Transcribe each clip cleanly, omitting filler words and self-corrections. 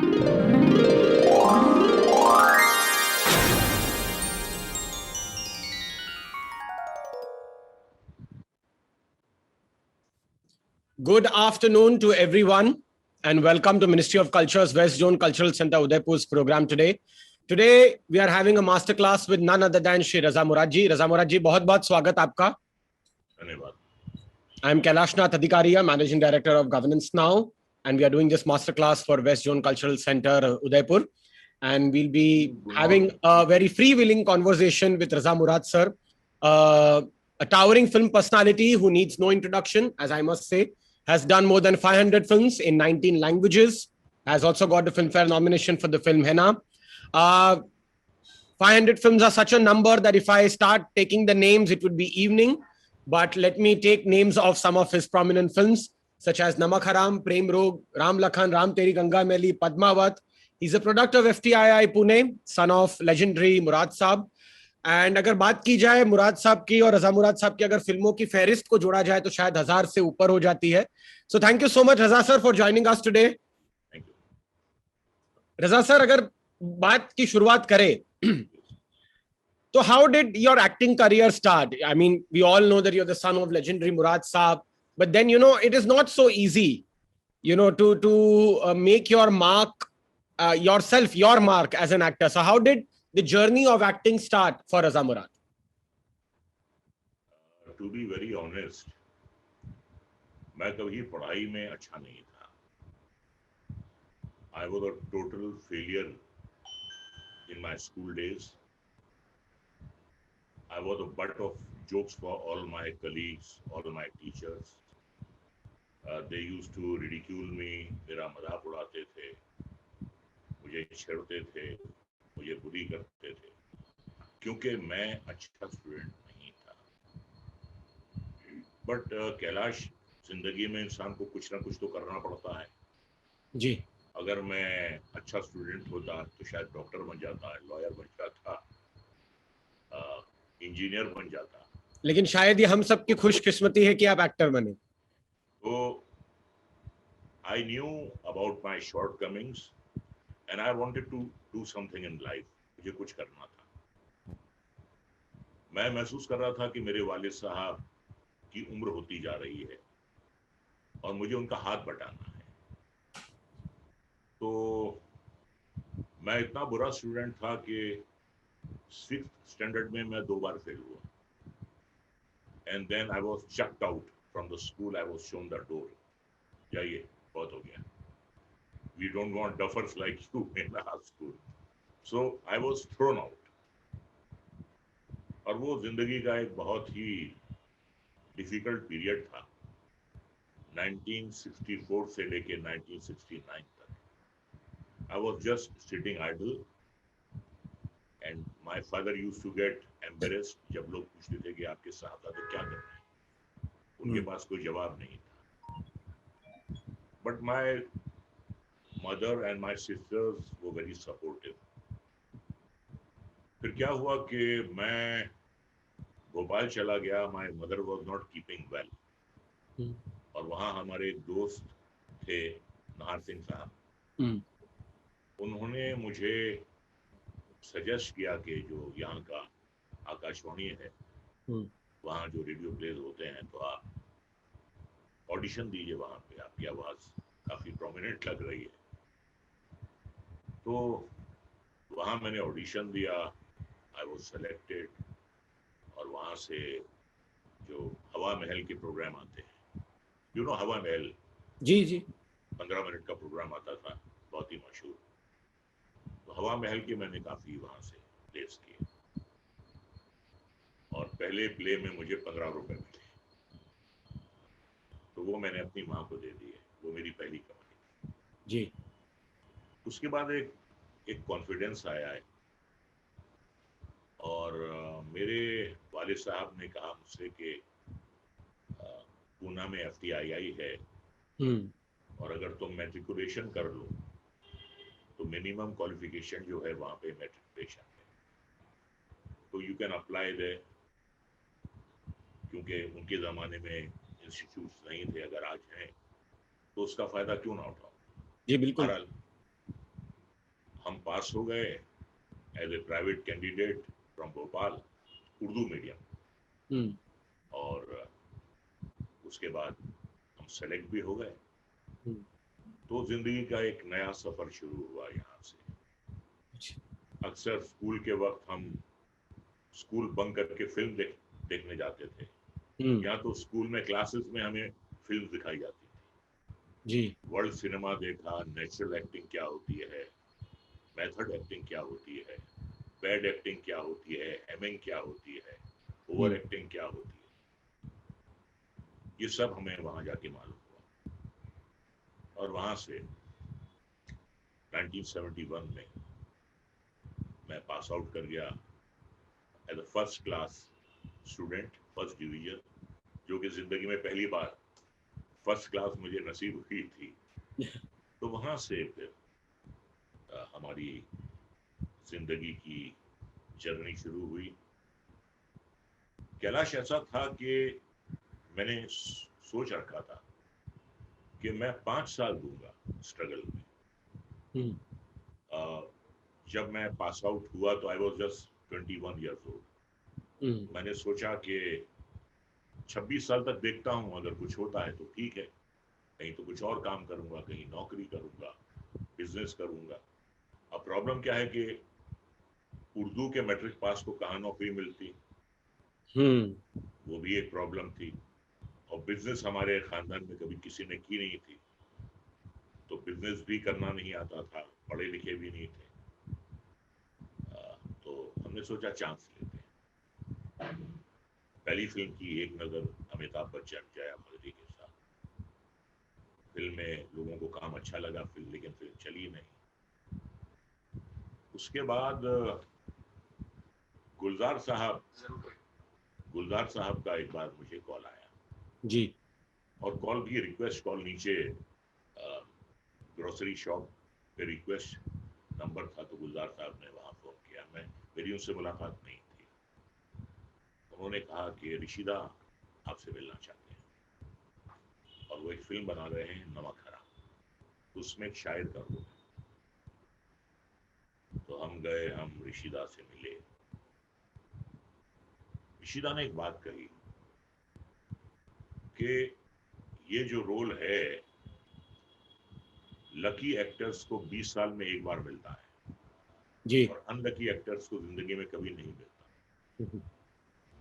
Good afternoon to everyone and welcome to Ministry of Culture's West Zone Cultural Center Udaipur's program today. Today we are having a masterclass with none other than Shri Raza Murad ji. Raza Murad ji, बहुत-बहुत स्वागत आपका. धन्यवाद. I am Kailash Nath Adhikaria, Managing Director of Governance Now, and we are doing this masterclass for West Zone Cultural Center Udaipur, and we'll be having a very freewheeling conversation with Raza Murad sir, a towering film personality who needs no introduction, as I must say. Has done more than 500 films in 19 languages, has also got the Filmfare nomination for the film Henna. 500 films are such a number that if I start taking the names, it would be evening. But let me take names of some of his prominent films, such as Namak Haram, Prem Rog, Ram Lakhan, Ram Teri Ganga Maili, Padmavat. He's a product of FTII Pune, son of legendary Murad Saab. And अगर बात की जाए मुराद साहब की और रजा मुराद साहब की अगर फिल्मों की फहरिस्त को जोड़ा जाए तो शायद 1000 से ऊपर हो जाती है. So thank you so much Raza sir for joining us today. Raza sir, अगर बात की शुरुआत करें तो how did your acting career start? I mean we all know that you are the son of legendary Murad sahab, but then you know it is not so easy, you know, to make your mark, yourself, your mark as an actor. So how did the journey of acting start for Raza Murad? To be very honest, मैं कभी पढ़ाई में अच्छा नहीं था. I was a total failure in my school days. I was a butt of jokes for all my colleagues, all my teachers. They used to ridicule me. मेरा मजाक उड़ाते थे, मुझे छेड़ते थे, मुझे बुरी करते थे, क्योंकि मैं अच्छा स्टूडेंट नहीं था. बट कैलाश, जिंदगी में इंसान को कुछ ना कुछ तो करना पड़ता है जी. अगर मैं अच्छा स्टूडेंट होता तो शायद डॉक्टर बन जाता, लॉयर बन जाता, इंजीनियर बन जाता. लेकिन शायद ये हम सब की खुशकिस्मती है कि आप एक्टर बने. तो I knew about my shortcomings and I wanted to do something in life. मुझे कुछ करना था. मैं महसूस कर रहा था कि मेरे वालिद साहब की उम्र होती जा रही है और मुझे उनका हाथ बटाना है. तो मैं इतना बुरा स्टूडेंट था कि 6th स्टैंडर्ड में मैं 2 बार फेल हुआ. And then I was chucked out from the school. I was shown the door. जाइए, बहुत हो गया. We don't want duffers like you in our school. So I was thrown out. और वो जिंदगी का एक बहुत ही डिफिकल्ट पीरियड था. 1964 से लेके 1969 तक. I was just sitting idle and my father used to get embarrassed जब लोग पूछते थे कि आपके साहबजादे क्या कर रहे हैं. उनके पास कोई जवाब नहीं था. But my mother and my sisters were very supportive. फिर क्या हुआ कि मैं भोपाल चला गया. My mother was not keeping well. और वहाँ हमारे एक दोस्त थे, नाहर सिंह साहब. उन्होंने मुझे सजेस्ट किया कि जो यहाँ का आकाशवाणी है, वहाँ जो रेडियो प्लेज होते हैं, तो आप ऑडिशन दीजिए. वहाँ पे आपकी आवाज़ काफ़ी प्रोमिनेंट लग रही है. तो वहाँ मैंने ऑडिशन दिया. I was selected. और वहाँ से जो हवा महल के प्रोग्राम आते हैं, यू नो हवा महल? जी जी. 15 मिनट का प्रोग्राम आता था, बहुत ही मशहूर. तो हवा महल के मैंने काफ़ी वहाँ से प्लेस किए. और पहले प्ले में मुझे 15 रुपए मिले. तो वो मैंने अपनी माँ को दे दिए. वो मेरी पहली कमाई जी. उसके बाद एक कॉन्फिडेंस आया है. और मेरे वालिद साहब ने कहा मुझसे कि पूना में FTII है और अगर तुम मैट्रिकुलेशन कर लो तो मिनिमम क्वालिफिकेशन जो है वहाँ पे मैट्रिकुलेशन है, तो यू कैन अप्लाई दे. क्योंकि उनके ज़माने में इंस्टीट्यूट्स नहीं थे, अगर आज हैं तो उसका फ़ायदा क्यों ना उठाओ. जी बिल्कुल. पास हो गए as a private candidate from Bhopal, Urdu medium, और उसके बाद हम सेलेक्ट भी हो गए। तो जिंदगी का एक नया सफर शुरू हुआ यहाँ से। अक्सर स्कूल के वक्त हम स्कूल बंक करके फिल्म देखने जाते थे। या तो स्कूल में क्लासेस में हमें फिल्म दिखाई जाती थी जी। वर्ल्ड सिनेमा देखा, नेचुरल एक्टिंग क्या होती है, मेथड एक्टिंग क्या होती है, बैड एक्टिंग क्या होती है, हेमिंग क्या होती है, ओवर एक्टिंग क्या होती है, ये सब हमें वहां जाके मालूम हुआ। और वहां से 1971 में मैं पास आउट कर गया as a first class student, first division, जो कि जिंदगी में पहली बार फर्स्ट क्लास मुझे नसीब हुई थी। तो वहां से फिर हमारी जिंदगी की जर्नी शुरू हुई। कैलाश ऐसा था कि मैंने सोच रखा था कि मैं 5 साल दूंगा स्ट्रगल में। जब मैं पास आउट हुआ तो I was just 21 years old. मैंने सोचा कि 26 साल तक देखता हूँ, अगर कुछ होता है तो ठीक है, कहीं तो कुछ और काम करूंगा, कहीं नौकरी करूंगा, बिजनेस करूंगा। अब प्रॉब्लम क्या है कि उर्दू के मैट्रिक पास को कहाँ नौकरी मिलती, वो भी एक प्रॉब्लम थी। और बिजनेस हमारे खानदान में कभी किसी ने की नहीं थी, तो बिजनेस भी करना नहीं आता था, पढ़े लिखे भी नहीं थे। तो हमने सोचा चांस लेते हैं। पहली फिल्म की एक नजर अमिताभ बच्चन, जया बद्री के साथ। फिल्म में लोगों को काम अच्छा लगा, लेकिन फिल्म चली नहीं। उसके बाद गुलजार साहब का एक बार मुझे कॉल आया जी। और कॉल की रिक्वेस्ट कॉल नीचे ग्रोसरी शॉप पे रिक्वेस्ट नंबर था, तो गुलजार साहब ने वहां फोन किया। मेरी उनसे मुलाकात नहीं थी। उन्होंने कहा कि ऋषिदा आपसे मिलना चाहते हैं, और वो एक फिल्म बना रहे हैं नमक हराम, तो उसमें एक शायर का रोल है। तो हम गए, हम ऋषिदा से मिले। ऋषिदा ने एक बात कही कि ये जो रोल है लकी एक्टर्स को 20 साल में एक बार मिलता है जी। और अनलकी एक्टर्स को जिंदगी में कभी नहीं मिलता।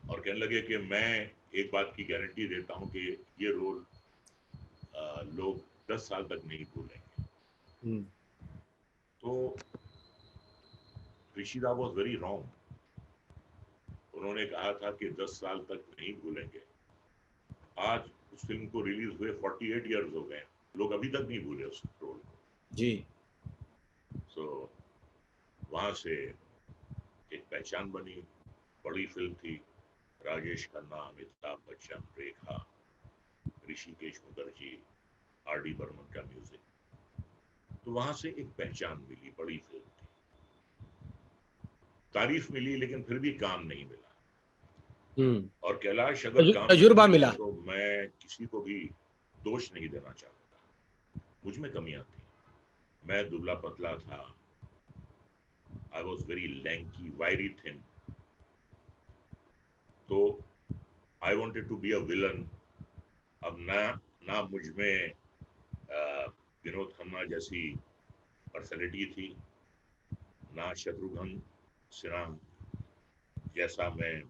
और कहने लगे कि मैं एक बात की गारंटी देता हूं कि ये रोल लोग 10 साल तक नहीं भूलेंगे। तो ऋषिदा वाज वेरी रॉन्ग। उन्होंने कहा था कि 10 साल तक नहीं भूलेंगे। आज उस फिल्म को रिलीज हुए 48 इयर्स हो गए, लोग अभी तक नहीं भूले उस रोल को। जी। सो वहां से एक पहचान बनी। बड़ी फिल्म थी, राजेश खन्ना, अमिताभ बच्चन, रेखा, ऋषिकेश मुखर्जी, आर डी बर्मन का म्यूजिक। तो वहां से एक पहचान मिली, बड़ी फिल्म थी, तारीफ मिली, लेकिन फिर भी काम नहीं मिला। और कैलाश अगर काम तजुर्बा नहीं मिला मिला तो मैं किसी को भी दोष नहीं देना चाहता। मुझ में कमियां थी, मैं दुबला पतला था, I was very lanky, wiry thin. तो I wanted to be a villain. अब ना मुझ में विनोद खन्ना जैसी पर्सनैलिटी थी, ना शत्रुघ्न सिन्हा जैसा मैं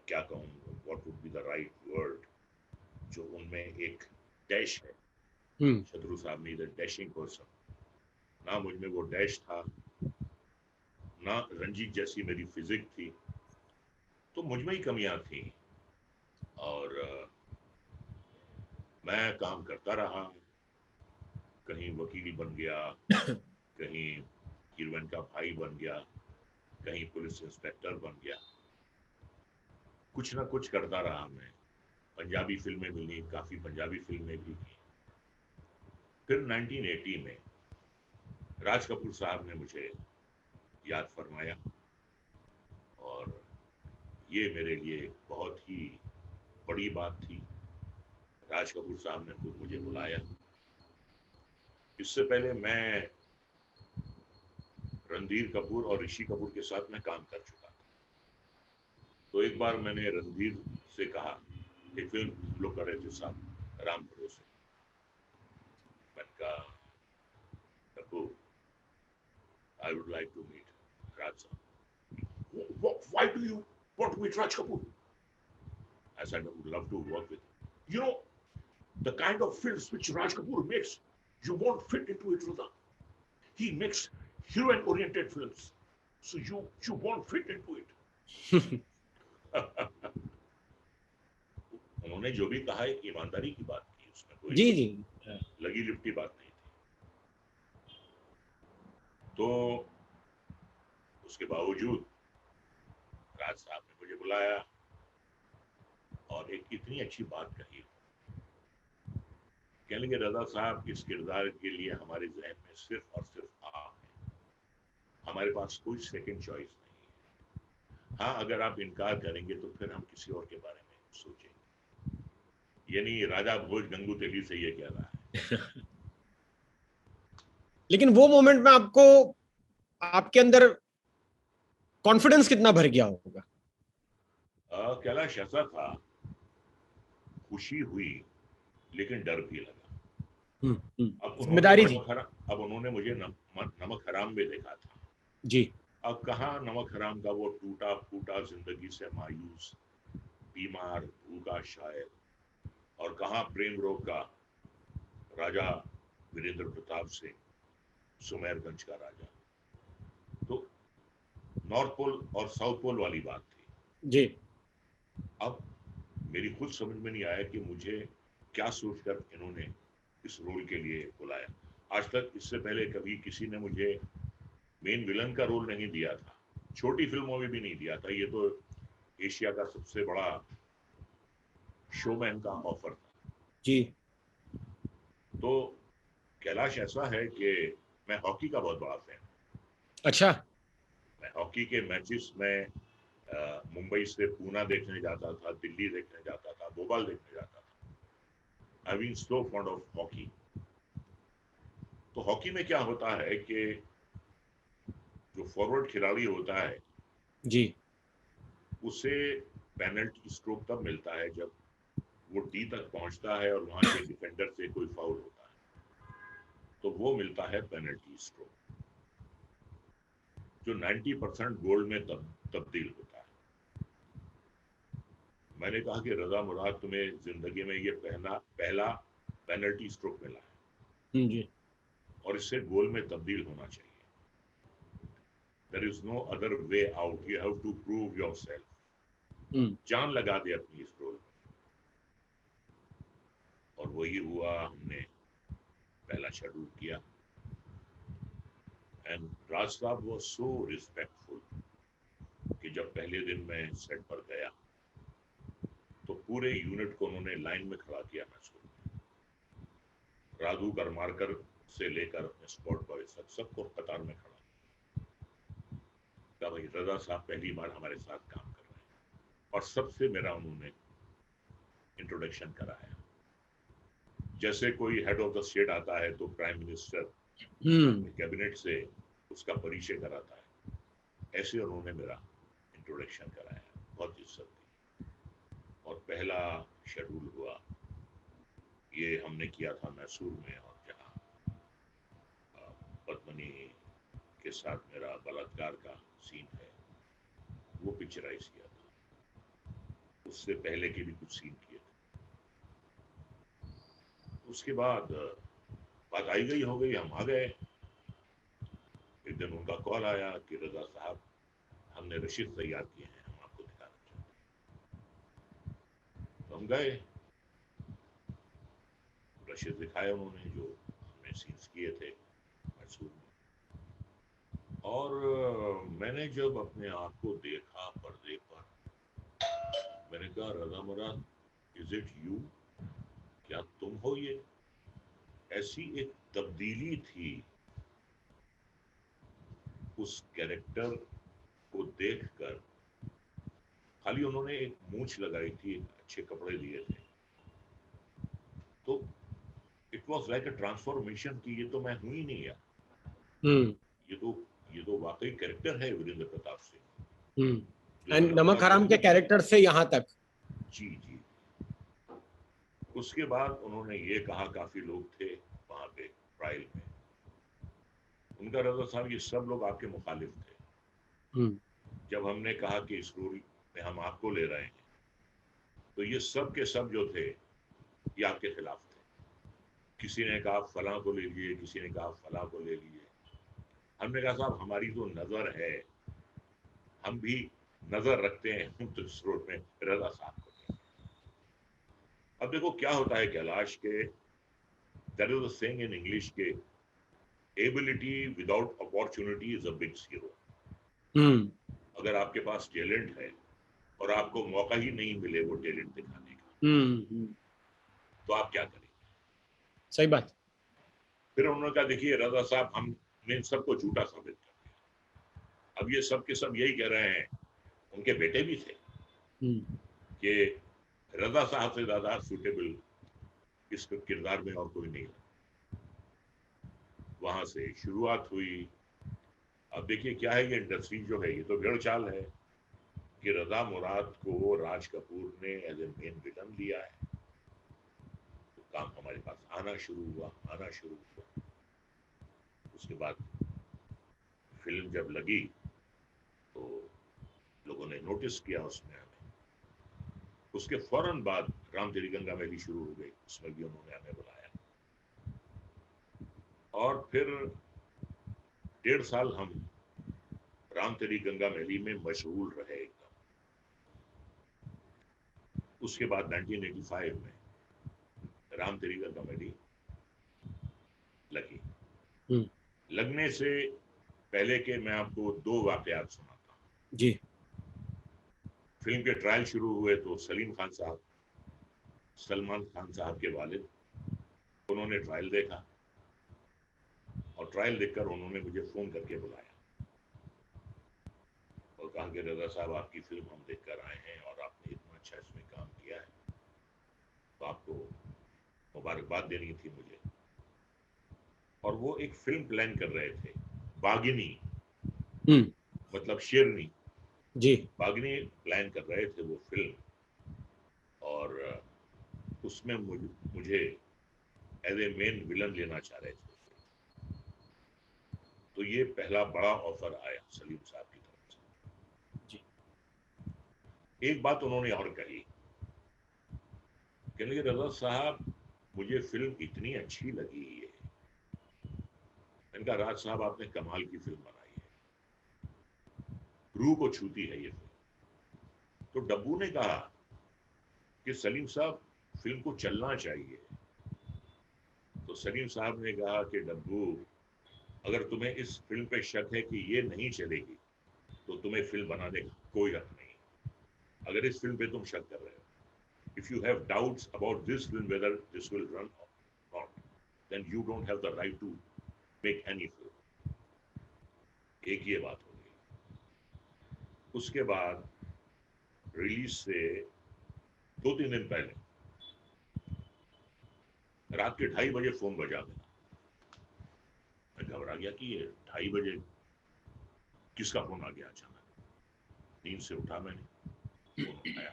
क्या कहूँ, what would be the right word, जो उनमें एक डैश है। शत्रु साहब में इधर डैशिंग पर्सन, ना मुझ में वो डैश था, ना रंजीत जैसी मेरी फिजिक थी। तो मुझ में ही कमियां थी। और मैं काम करता रहा, कहीं वकील बन गया, कहीं हीरोइन का भाई बन गया, कहीं पुलिस इंस्पेक्टर बन गया, कुछ ना कुछ करता रहा मैं। पंजाबी फिल्में मिली, काफी पंजाबी फिल्में भी की। फिर 1980 में राज कपूर साहब ने मुझे याद फरमाया, और ये मेरे लिए बहुत ही बड़ी बात थी। राज कपूर साहब ने खुद मुझे बुलाया। इससे पहले मैं रणधीर कपूर और ऋषि कपूर के साथ मैं काम कर चुका था। तो एक बार मैंने रणधीर से कहा, एक फिल्म हम लोग कर रहे थे साथ राम भरोसे, मैंने कहा Kapoor, I would like to meet Raj sir. Why do you want to meet Raj Kapoor? I said, I would love to work with him. You know, the kind of films which Raj Kapoor makes, you won't fit into it, Radha. He makes heroine-oriented films, so you won't fit into it. उन्होंने जो भी कहा एक ईमानदारी की बात की, उसमें कोई जी जी लगी लिपटी बात नहीं थी। तो उसके बावजूद राज साहब ने मुझे बुलाया और एक इतनी अच्छी बात कही, कहने लगे रजा साहब, इस किरदार के लिए हमारे जहन में सिर्फ और सिर्फ आप हैं, हमारे पास कोई सेकंड चॉइस नहीं है। हाँ, अगर आप इनकार करेंगे तो फिर हम किसी और के बारे में सोचेंगे। यानी राजा भोज गंगू तेली से ये कह रहा है। लेकिन वो मोमेंट में आपको, आपके अंदर कॉन्फिडेंस कितना भर गया होगा? कैलाश ऐसा था, खुशी हुई लेकिन डर भी लगा। अब उन्होंने मुझे नमक हराम में देखा था जी। अब कहाँ नमक हराम का वो टूटा फूटा, जिंदगी से मायूस, बीमार, भूखा शायर, और कहाँ प्रेम रोग का राजा वीरेंद्र प्रताप सिंह, सुमेरगंज का राजा। तो नॉर्थ पोल और साउथ पोल वाली बात थी जी। अब मेरी खुद समझ में नहीं आया कि मुझे क्या सोचकर इन्होंने इस रोल के लिए बुलाया। आज तक इससे पहले कभी किसी ने मुझे मेन विलन का रोल नहीं दिया था, छोटी फिल्मों में भी नहीं दिया था। ये तो एशिया का सबसे बड़ा शोमैन का ऑफर था जी। तो कैलाश ऐसा है कि मैं हॉकी का बहुत बड़ा फैन। अच्छा। मैं हॉकी के मैचेस में मुंबई से पूना देखने जाता था, दिल्ली देखने जाता था, भोपाल देखने जाता था। I been so fond of hockey. तो हॉकी में क्या होता है कि जो फॉरवर्ड खिलाड़ी होता है जी, उसे पेनल्टी स्ट्रोक तब मिलता है जब वो डी तक पहुंचता है और वहां के डिफेंडर से कोई फाउल होता है, तो वो मिलता है पेनल्टी स्ट्रोक, जो 90% गोल में तब्दील होता है। मैंने कहा कि रजा मुराद, तुम्हें जिंदगी में ये पहला पेनल्टी स्ट्रोक मिला है जी। और इससे गोल में तब्दील होना चाहिए। There is no other way out. You have to prove yourself. जान लगा दे अपनी इस रोल में, और वही हुआ। हमने पहला शेड्यूल किया एंड राज साहब वाज सो रिस्पेक्टफुल कि जब पहले दिन मैं सेट पर गया तो पूरे यूनिट को उन्होंने लाइन में खड़ा किया। मैसूर में राघु करमारकर से लेकर अपने स्पॉट बॉय सबको कतार में खड़ा कहा, भाई रजा साहब पहली बार हमारे साथ काम कर रहे हैं। और सबसे मेरा उन्होंने इंट्रोडक्शन कराया। जैसे कोई हेड ऑफ द स्टेट आता है तो प्राइम मिनिस्टर कैबिनेट से उसका परिचय कराता है, ऐसे उन्होंने मेरा इंट्रोडक्शन कराया, बहुत इज्जत दी। और पहला शेड्यूल हुआ, ये हमने किया था मैसूर में, और जहाँ पद्मनी के साथ मेरा बलात्कार का सीन है वो पिक्चराइज किया था। उससे पहले के भी कुछ सीन किए थे। उसके बाद बात आई गई हो गई, हम आ गए। एक दिन उनका कॉल आया कि रजा साहब, हमने रशीद तैयार किए हैं, हम आपको दिखाना चाहते हैं। तो हम गए, रशीद दिखाए उन्होंने जो हमने सीन्स किए थे मैसूर में। और मैंने जब अपने आप को देखा पर्दे पर, मैंने कहा, रजा मुराद, इज इट यू? क्या तुम हो ये? ऐसी एक तब्दीली थी उस कैरेक्टर को देखकर। खाली उन्होंने एक मूंछ लगाई थी, अच्छे कपड़े लिए थे, तो it was like a transformation की ये तो मैं हूं ही नहीं यार। ये तो वाकई कैरेक्टर है वीरेंद्र प्रताप सिंह। एंड नमक हराम के कैरेक्टर से यहाँ तक। जी जी। उसके बाद उन्होंने ये कहा, काफी लोग थे वहां पे ट्रायल में, उनका रजा साहब ये सब लोग आपके मुखालिफ थे। जब हमने कहा कि इस रोल में हम आपको ले रहे हैं, तो ये सब के सब जो थे ये आपके खिलाफ थे। किसी ने कहा फलां को ले लिए, किसी ने कहा फलां को ले लिए। हमने कहा साहब हमारी तो नजर है, हम भी नजर रखते हैं, हम तो इस रोल में रजा साहब को। अब देखो क्या होता है कैलाश के, that is a saying in English के, ability without opportunity is a big hero. अगर आपके पास टैलेंट है और आपको मौका ही नहीं मिले वो टैलेंट दिखाने का, तो आप क्या करेंगे? सही बात। फिर उन्होंने कहा देखिए रजा साहब, हमने सबको झूठा साबित कर दिया। अब ये सब के सब यही कह रहे हैं, उनके बेटे भी थे कि रजा साहब से ज्यादा सुटेबल इस किरदार में और कोई नहीं। वहां से शुरुआत हुई। अब देखिए क्या है, ये इंडस्ट्री जो है ये तो भेड़ चाल है कि रजा मुराद को राज कपूर ने एज ए मेन विलन लिया है, तो काम हमारे पास आना शुरू हुआ। उसके बाद फिल्म जब लगी तो लोगों ने नोटिस किया उसमें हमें। उसके फौरन बाद राम तेरी गंगा मैली शुरू हो गई, उसमें भी उन्होंने हमें बुलाया और फिर 1.5 साल हम राम तेरी गंगा मैली में मशगूल रहे एकदम। उसके बाद 1985 में राम तेरी गंगा मैली लगी। लगने से पहले के मैं आपको 2 वाकयात सुनाता हूँ जी। फिल्म के ट्रायल शुरू हुए तो सलीम खान साहब, सलमान खान साहब के वालिद, उन्होंने ट्रायल देखा और ट्रायल देखकर उन्होंने मुझे फोन करके बुलाया और कहा कि रजा साहब आपकी फिल्म हम देखकर आए हैं और आपने इतना अच्छा इसमें काम किया है, तो आपको मुबारकबाद देनी थी मुझे। और वो एक फिल्म प्लान कर रहे थे, बागिनी, मतलब शेरनी जी, बागिनी प्लान कर रहे थे वो फिल्म, और उसमें मुझे एज ए मेन विलन लेना चाह रहे थे। तो ये पहला बड़ा ऑफर आया सलीम साहब की तरफ से जी। एक बात उन्होंने और कही, कहने लगे रजा साहब मुझे फिल्म इतनी अच्छी लगी है। इनका राज साहब आपने कमाल की फिल्म बनाई है, रूह को छूती है ये फिल्म। तो डब्बू ने कहा कि सलीम साहब फिल्म को चलना चाहिए। तो सलीम साहब ने कहा कि डब्बू, अगर तुम्हें इस फिल्म पे शक है कि ये नहीं चलेगी तो तुम्हें फिल्म बनाने का कोई हक नहीं। अगर इस फिल्म पे तुम शक कर रहे हो, if you have doubts about this film whether this will run or not, then you don't have the right to make any film। एक ये बात हो गई। उसके बाद रिलीज से 2-3 दिन पहले रात के 2:30 बजे फोन बजा मेरा। मैं घबरा गया कि ये 2:30 बजे किसका फोन आ गया अचानक। नींद से उठा मैंने, फोन उठाया,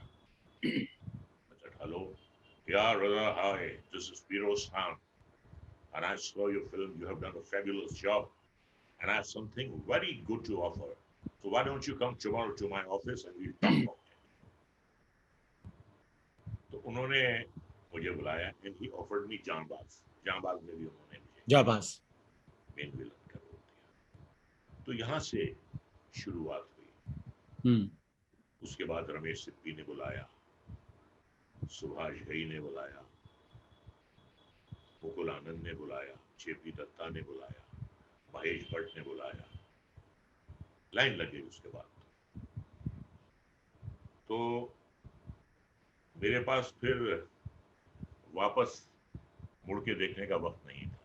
hello, yeah Raza, hi, this is Firoz Khan and I saw your film, you have done a fabulous job and I have something very good to offer, so why don't you come tomorrow to my office and we'll talk about it। तो उन्होंने मुझे बुलाया and he offered me जांबाज। जांबाज में भी उन्होंने मुझे जांबाज मेन विलन का रोल दिया। तो यहाँ से शुरुआत हुई। उसके बाद रमेश सिप्पी ने बुलाया, सुभाष घई ने बुलाया, मुकुल आनंद ने बुलाया, जेपी दत्ता ने बुलाया, महेश भट्ट ने बुलाया, लाइन लग गई। उसके बाद तो मेरे पास फिर वापस मुड़ के देखने का वक्त नहीं था।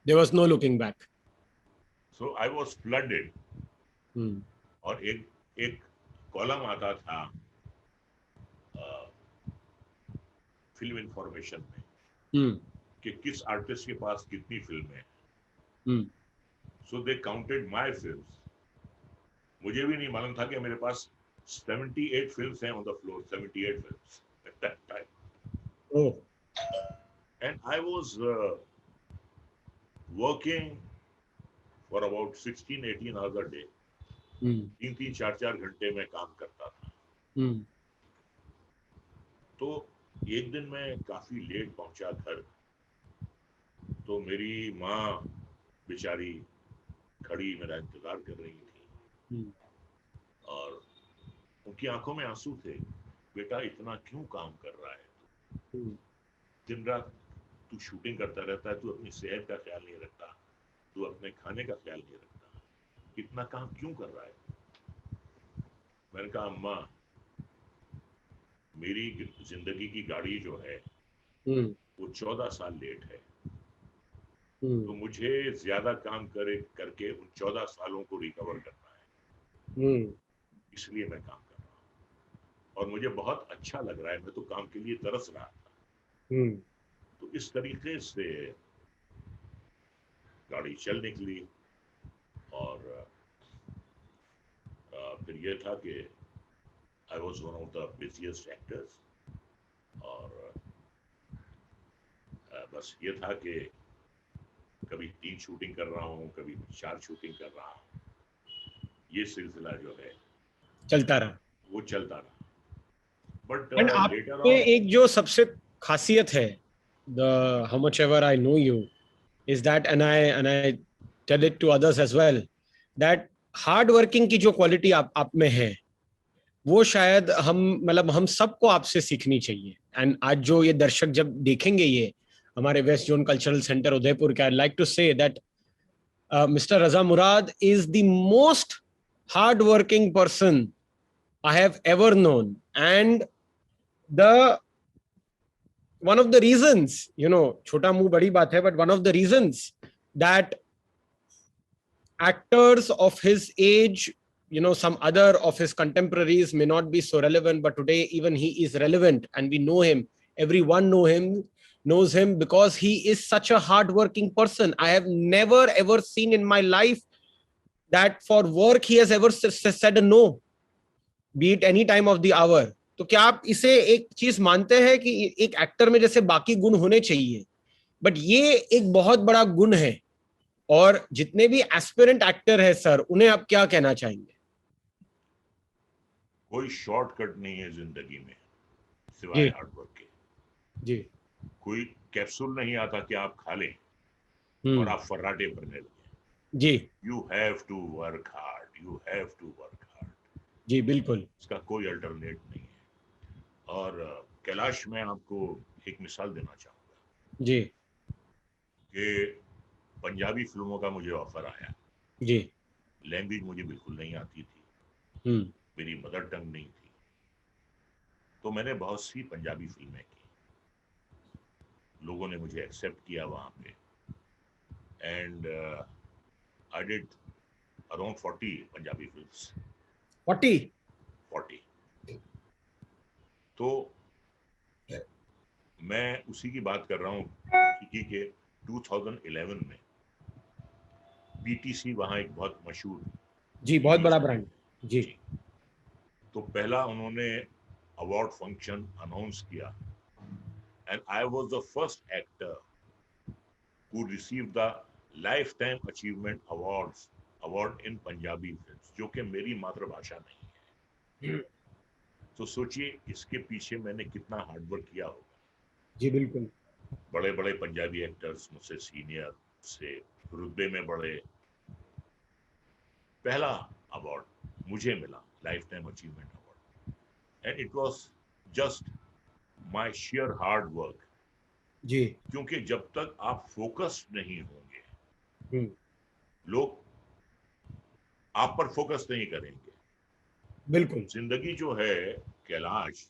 There was no looking back. So I was flooded। और एक कॉलम आता था फिल्म इंफॉर्मेशन में कि किस आर्टिस्ट के पास कितनी फिल्में हैं। सो दे काउंटेड माय फिल्म्स मुझे भी नहीं मालूम था कि मेरे पास 78 फिल्म्स हैं on the floor, 78 films at that time. Oh. And I was working for about 16-18 hours a day. 3-3, 4-4 घंटे में काम करता था. तो एक दिन मैं काफी लेट पहुंचा घर, तो मेरी माँ बेचारी खड़ी मेरा इंतजार कर रही थी और उनकी आंखों में आंसू थे. बेटा इतना क्यों काम कर रहा है, दिन रात तू शूटिंग करता रहता है, तू अपनी सेहत का ख्याल नहीं रखता, तू अपने खाने का ख्याल नहीं रखता, इतना काम क्यों कर रहा है. मैंने कहा अम्मा, मेरी जिंदगी की गाड़ी जो है वो 14 साल लेट है, तो मुझे ज्यादा काम करके उन 14 सालों को रिकवर करना है, इसलिए मैं काम कर रहा हूँ और मुझे बहुत अच्छा लग रहा है, मैं तो काम के लिए तरस रहा था. तो इस तरीके से गाड़ी चल निकली और फिर ये था कि I was one of the busiest actors और बस ये था कि कभी 3 शूटिंग कर रहा हूँ, कभी 4 शूटिंग कर रहा हूँ, ये सिलसिला जो है चलता रहा, वो चलता रहा. बट एंड आप लेटर में ऑन एक जो सबसे खासियत है, the how much ever I know you, is that and I tell it to others as well, that hard working की जो क्वालिटी आप में है, वो शायद हम सबको आपसे सीखनी चाहिए. एंड आज जो ये दर्शक जब देखेंगे ये हमारे west zone cultural centre Udaipur का, I like to say that mister Raza Murad is the most hard working person I have ever known. And the one of the reasons, chota muh badi baat hai, but one of the reasons that actors of his age, some other of his contemporaries may not be so relevant, but today even he is relevant and we know him. Everyone knows him because he is such a hardworking person. I have never ever seen in my life that for work he has ever said a no, be it any time of the hour. तो क्या आप इसे एक चीज मानते हैं कि एक एक्टर में जैसे बाकी गुण होने चाहिए, बट ये एक बहुत बड़ा गुण है, और जितने भी एस्पिरेंट एक्टर है सर, उन्हें आप क्या कहना चाहेंगे? कोई शॉर्टकट नहीं है जिंदगी में सिवाय हार्डवर्क के. जी. कोई कैप्सूल नहीं आता कि आप खा लें और आप फर्राटे भरने लगे. जी. You have to work hard, you have to work hard. जी बिल्कुल, इसका कोई अल्टरनेट नहीं है. और कैलाश, मैं आपको एक मिसाल देना चाहूंगा जी, कि पंजाबी फिल्मों का मुझे ऑफर आया. जी. लैंग्वेज मुझे बिल्कुल नहीं आती थी, मेरी मदर टंग नहीं थी, तो मैंने बहुत सी पंजाबी फिल्में की. लोगों ने मुझे एक्सेप्ट किया वहां पे, and I did around 40 Punjabi films. 40. तो मैं उसी की बात कर रहा हूँ कि 2011 में बीटीसी वहाँ एक बहुत मशहूर, जी, बहुत बड़ा ब्रांड. जी. तो पहला उन्होंने अवार्ड फंक्शन अनाउंस किया, and I was the first actor who received the life time achievement award in Punjabi films, जो कि मेरी मातृभाषा नहीं है. तो सोचिए इसके पीछे मैंने कितना हार्डवर्क किया होगा. जी बिल्कुल. बड़े बड़े पंजाबी एक्टर्स मुझसे सीनियर, से रुतबे में बड़े, पहला अवार्ड मुझे मिला, lifetime achievement award, and it was just my sheer hard work. जी. क्योंकि जब तक आप फोकस्ड नहीं होंगे, लोग आप पर फोकस नहीं करेंगे. बिल्कुल. जिंदगी जो है कैलाश,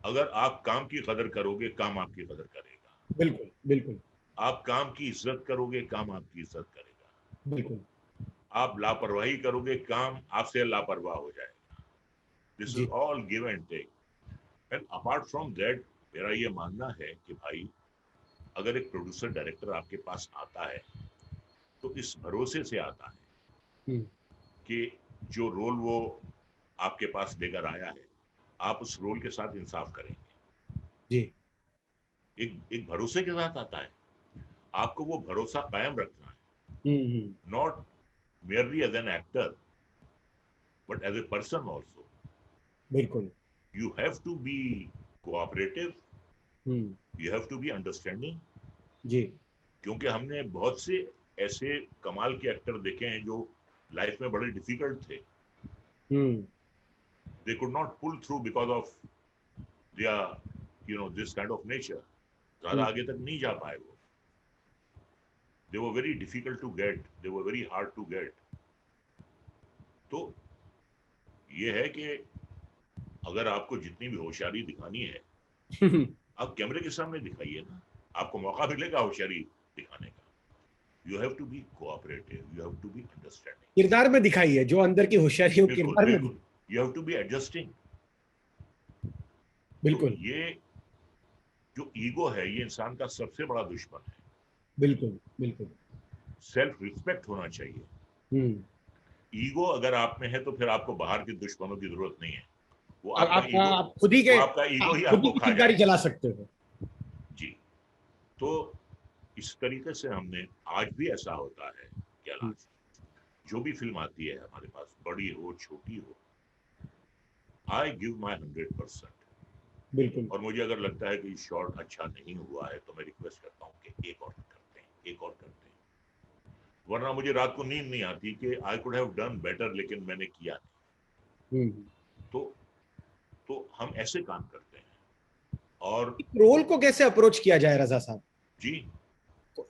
अगर आप काम की कदर करोगे, काम आपकी कदर करेगा. बिल्कुल बिल्कुल. आप काम की इज्जत करोगे, काम आपकी इज्जत करेगा. बिल्कुल. आप लापरवाही करोगे, काम आपसे लापरवाह हो जाएगा. This is all give and take. And apart from that, मेरा ये मानना है कि भाई, अगर एक प्रोड्यूसर डायरेक्टर आपके पास आता है तो इस भरोसे से आता है कि जो रोल वो आपके पास लेकर आया है, आप उस रोल के साथ इंसाफ करेंगे जी। एक भरोसे के साथ आता है, आपको वो भरोसा कायम रखना है, not merely as an actor but as a person also. बिल्कुल। You have to be cooperative, you have to be understanding. जी। क्योंकि हमने बहुत से ऐसे कमाल के एक्टर देखे हैं जो लाइफ में बड़े डिफिकल्ट थे, they could not pull through because of their this kind of nature. ज़्यादा आगे तक नहीं जा पाए वो. They were very difficult to get, they were very hard to get. तो ये है कि अगर आपको जितनी भी होशियारी दिखानी है आप कैमरे के सामने दिखाइए ना, आपको मौका मिलेगा होशियारी दिखाने का. You have to be cooperative, you have to be understanding. किरदार में दिखाइए जो अंदर की होशियारी हो, किरदार में बिल्कुल. You have to be adjusting. बिल्कुल. तो ये जो ईगो है ये इंसान का सबसे बड़ा दुश्मन है. बिल्कुल बिल्कुल. सेल्फ रिस्पेक्ट होना चाहिए. ईगो अगर आप में है तो फिर आपको बाहर के दुश्मनों की जरूरत नहीं है. वो आपका ईगो, आप खुद ही के, आपका ईगो ही खुद आपको ही खा चिंगारी जाएगा. जला सकते हो. जी. तो इस तरीके से हमने आज भी ऐसा होता है कैलाश, जो भी फिल्म आती है हमारे पास, बड़ी हो छोटी हो, आई गिव माई 100%. बिल्कुल. और मुझे अगर लगता है कि शॉट अच्छा नहीं हुआ है तो मैं रिक्वेस्ट करता हूँ कि एक और करते हैं, एक और करते हैं. वरना मुझे रात को नींद नहीं आती कि I could have done better लेकिन मैंने किया नहीं. तो हम ऐसे काम करते हैं. और रोल को कैसे अप्रोच किया जाए रजा साहब जी?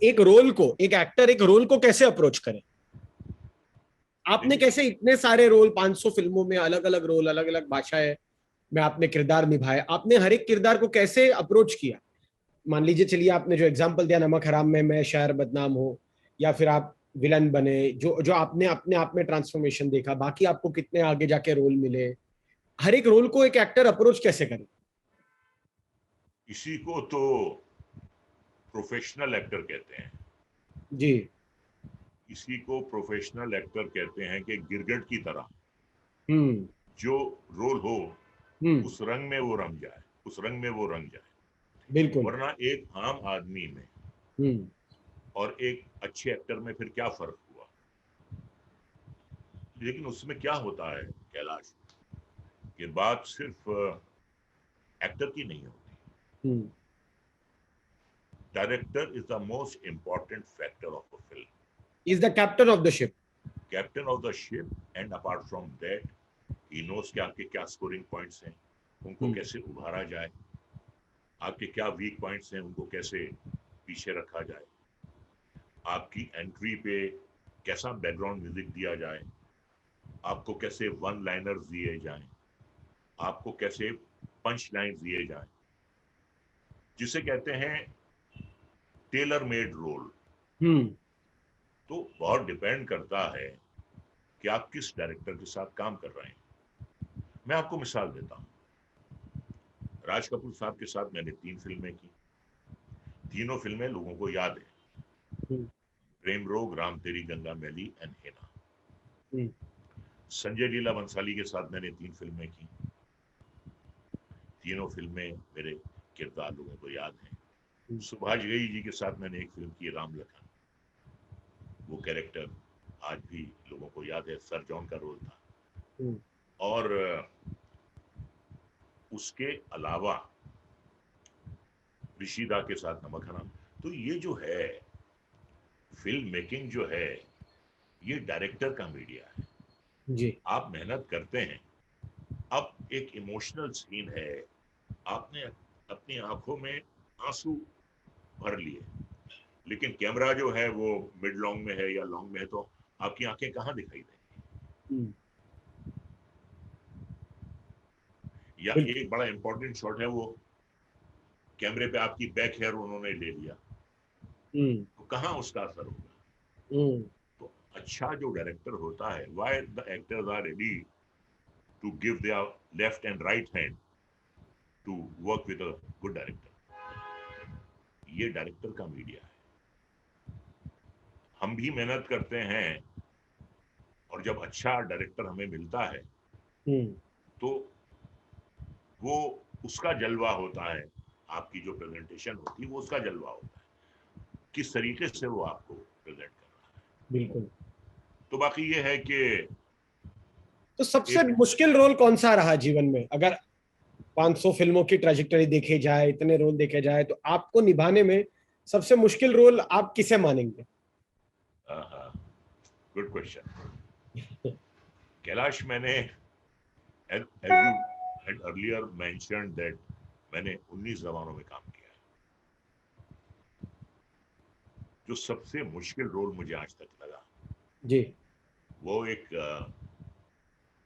एक रोल को, एक एक्टर एक रोल को कैसे अप्रोच करे? आपने कैसे इतने सारे रोल, 500 फिल्मों में अलग अलग रोल, अलग अलग भाषाएं में आपने किरदार निभाए, आपने हर एक किरदार को कैसे अप्रोच किया? मान लीजिए, चलिए आपने जो एग्जांपल दिया नमक हराम में मैं शायर बदनाम हो, या फिर आप विलन बने, जो आपने अपने आप में ट्रांसफॉर्मेशन देखा, बाकी आपको कितने आगे जाके रोल मिले, हर एक रोल को एक एक्टर अप्रोच कैसे करे? इसी को तो प्रोफेशनल एक्टर कहते हैं. जी. इसी को प्रोफेशनल एक्टर कहते हैं कि गिरगिट की तरह जो रोल हो उस रंग में वो रंग जाए, उस रंग में वो रंग जाए. बिल्कुल. वरना एक आम आदमी में और एक अच्छे एक्टर में फिर क्या फर्क हुआ? लेकिन उसमें क्या होता है कैलाश, कि बात सिर्फ एक्टर की नहीं होती. Director is the most important factor of a film. Is the captain of the ship. Captain of the ship, and apart from that, he knows कि आपके क्या स्कोरिंग पॉइंट्स हैं, उनको कैसे उभारा जाए, आपके क्या वीक पॉइंट्स हैं, उनको कैसे पीछे रखा जाए, आपकी एंट्री पे कैसा बैकग्राउंड म्यूजिक दिया जाए, आपको कैसे वन लाइनर्स दिए जाएं, आपको कैसे पंच लाइन्स दिए जाएं, जिसे कहते हैं टेलर मेड रोल. तो बहुत डिपेंड करता है कि आप किस डायरेक्टर के साथ काम कर रहे हैं. मैं आपको मिसाल देता हूं. राज कपूर साहब के साथ मैंने 3 फिल्में की. तीनों फिल्में लोगों को याद है. प्रेम रोग, राम तेरी गंगा मैली एंड हेना. संजय लीला बंसाली के साथ मैंने 3 फिल्में की. तीनों फिल्में मेरे किरदार लोगों को याद हैं. सुभाष घई जी के साथ मैंने एक फिल्म की, राम लखन. वो कैरेक्टर आज भी लोगों को याद है, सर जॉन का रोल था. और उसके अलावा ऋषिदा के साथ नमक हराम. तो ये जो है फिल्म मेकिंग जो है ये डायरेक्टर का मीडिया है. जी. आप मेहनत करते हैं, अब एक इमोशनल सीन है, आपने अपनी आंखों में आंसू भर लिए, लेकिन कैमरा जो है वो मिड लॉन्ग में है या लॉन्ग में है, तो आपकी आंखें कहाँ दिखाई देंगी? या एक बड़ा इंपॉर्टेंट शॉट है, वो कैमरे पे आपकी बैक हेयर उन्होंने ले लिया, तो कहाँ उसका असर होगा? तो अच्छा जो डायरेक्टर होता है, why the actors are ready to give their left and right hand to work with a good director. ये डायरेक्टर का मीडिया है. हम भी मेहनत करते हैं और जब अच्छा डायरेक्टर हमें मिलता है तो वो उसका जलवा होता है, आपकी जो प्रेजेंटेशन होती है वो उसका जलवा होता है, किस तरीके से वो आपको प्रेजेंट कर रहा है। बिल्कुल। तो बाकी ये है कि तो सबसे मुश्किल रोल कौन सा रहा जीवन में, अगर 500 फिल्मों की ट्रेजेक्टरी देखे जाए, इतने रोल देखे जाए, तो आपको निभाने में सबसे मुश्किल रोल आप किसे मानेंगे? Good question. कैलाश, मैंने as you had earlier mentioned that मैंने 19 जबानों में काम किया है। जो सबसे मुश्किल रोल मुझे आज तक लगा जी, वो एक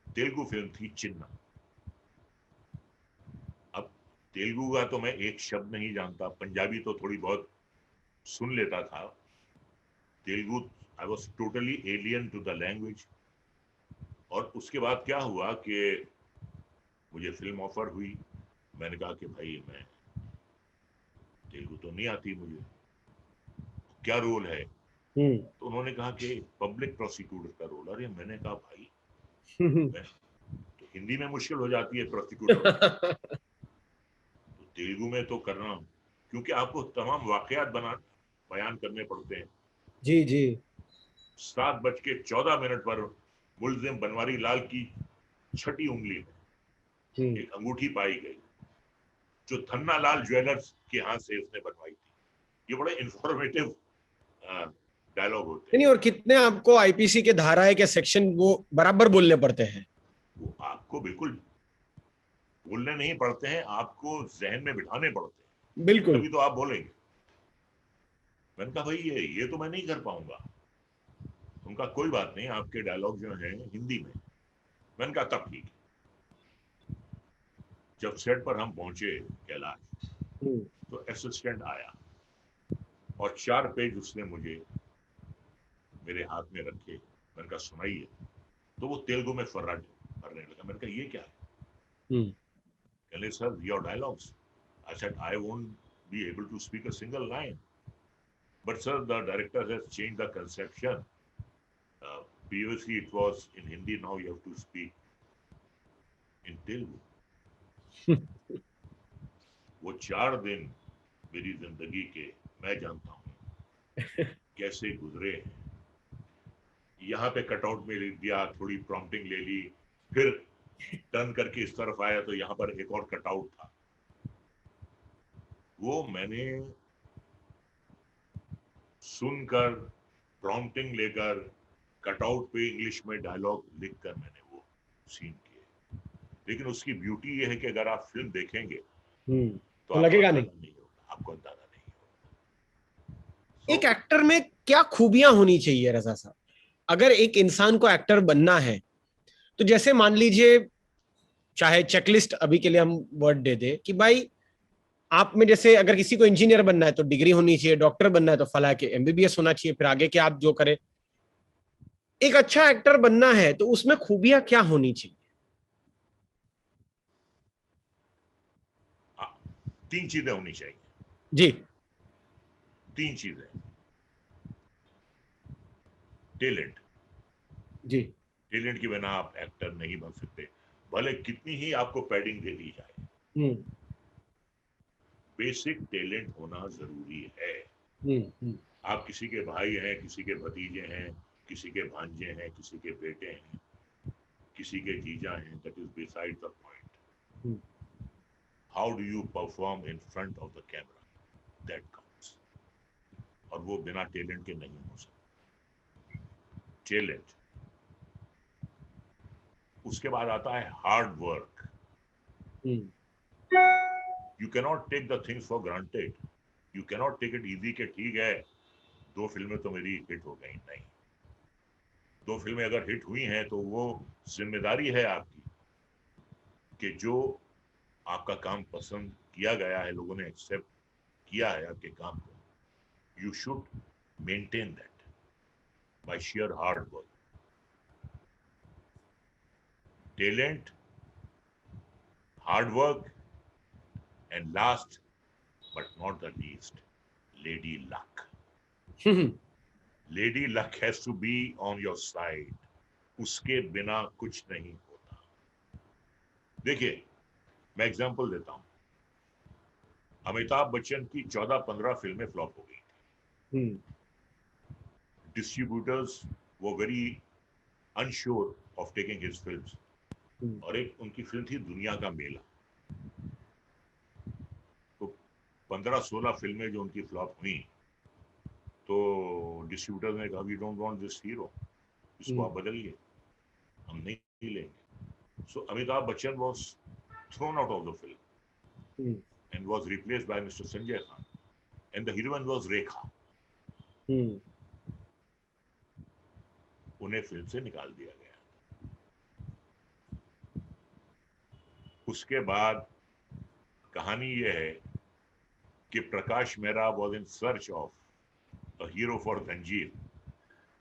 तेलुगु फिल्म थी, चिन्ना। अब तेलुगु का तो मैं एक शब्द नहीं जानता, पंजाबी तो थोड़ी बहुत सुन लेता था, Telugu I was totally alien to the language. और उसके बाद क्या हुआ कि मुझे फिल्म ऑफर हुई। मैंने कहा कि भाई मैं तेलुगु तो नहीं आती मुझे, क्या रोल है? तो उन्होंने कहा कि पब्लिक प्रोसिक्यूटर का रोल। अरे मैंने कहा भाई मैं तो हिंदी में मुश्किल हो जाती है प्रोसिक्यूटर, तो तेलुगु में तो करना, क्योंकि आपको तमाम वाकयात बयान करने पड़ते हैं। जी जी। 7:14 पर मुलजिम बनवारी लाल की छठी उंगली में एक अंगूठी पाई गई जो धन्ना लाल ज्वेलर्स के हाथ से उसने बनवाई थी। ये बड़े इंफॉर्मेटिव डायलॉग होते नहीं, हैं। और कितने आपको आईपीसी के धाराएं के सेक्शन वो बराबर बोलने पड़ते हैं। वो आपको बिल्कुल बोलने नहीं पड़ते हैं, आपको जहन में बिठाने पड़ते हैं, बिल्कुल। तभी तो आप बोलेंगे। मैंने कहा भाई ये तो मैं नहीं कर पाऊंगा। उनका कोई बात नहीं, आपके डायलॉग जो है हिंदी में। मैंने कहा तब ठीक। जब सेट पर हम पहुंचे कैलाश, तो असिस्टेंट आया और 4 पेज उसने मुझे मेरे हाथ में रखे। मैंने कहा सुनाइए। तो वो तेलुगु में फर्रने लगा। मैंने कहा ये क्या है? कहले sir your dialogues. I said I won't be able to speak a single line, but sir the director has changed the conception. Previously it was in Hindi, now you have to speak in Telugu. वो 4 दिन मेरी जिंदगी के मैं जानता हूँ कैसे गुजरे हैं। यहाँ पे कटआउट में लिख दिया, थोड़ी प्रॉम्प्टिंग ले ली, फिर टर्न करके इस तरफ आया तो यहाँ पर एक और कटआउट था। वो मैंने सुनकर, प्रॉम्प्टिंग लेकर, कटआउट पे इंग्लिश में डायलॉग लिखकर मैंने वो सीन किए। लेकिन उसकी ब्यूटी ये है कि अगर आप फिल्म देखेंगे तो लगेगा नहीं होगा, आपको अंदाजा नहीं होगा। एक एक्टर में क्या खूबियां होनी चाहिए रजा साहब, अगर एक इंसान को एक्टर बनना है? तो जैसे मान लीजिए, चाहे चेकलिस्ट अभी के लिए हम वर्ड दे दे कि भाई आप में जैसे अगर किसी को इंजीनियर बनना है तो डिग्री होनी चाहिए, डॉक्टर बनना है तो फला के एमबीबीएस होना चाहिए, फिर आगे के आप जो करें। एक अच्छा एक्टर बनना है तो उसमें खूबियां क्या होनी चाहिए? 3 चीजें होनी चाहिए। जी 3 चीजें। टेलेंट। जी। टेलेंट के बिना आप एक्टर नहीं बन सकते, भले कितनी ही आपको पैडिंग दे दी जाए। बेसिक टेलेंट होना जरूरी है। आप किसी के भाई हैं, किसी के भतीजे हैं, किसी के भांजे हैं, किसी के बेटे हैं, किसी के जीजा हैं, that is beside the point. How do you perform in front of the camera, that counts. और वो बिना टेलेंट के नहीं हो सकता। टेलेंट। उसके बाद आता है hard work. You cannot take the things for granted. You cannot take it easy के ठीक है 2 फिल्में तो मेरी हिट हो गई। नहीं, 2 फिल्में अगर हिट हुई हैं तो वो जिम्मेदारी है आपकी कि जो आपका काम पसंद किया गया है, लोगों ने एक्सेप्ट किया है आपके काम को, you should maintain that bye share hard work. Talent, hard work, and last but not the least, lady luck. Lady luck has to be on your side. उसके बिना कुछ नहीं होता। देखिए, मैं एग्जांपल देता हूं, अमिताभ बच्चन की 14-15 फिल्में फ्लॉप हो गई। डिस्ट्रीब्यूटर्स वो very unsure of taking his films, और एक उनकी फिल्म थी दुनिया का मेला। तो 15-16 फिल्में जो उनकी फ्लॉप हुई, तो डिस्ट्रीब्यूटर ने कहा we don't want this hero, इसको आप बदलिए, हम नहीं लेंगे। So Amitabh Bachchan was thrown out of the film and was replaced by Mr. Sanjay Khan, and the heroine was Rekha. उन्हें फिल्म से निकाल दिया गया। उसके बाद कहानी यह है कि Prakash Mehra was in search of a hero for Ganjir.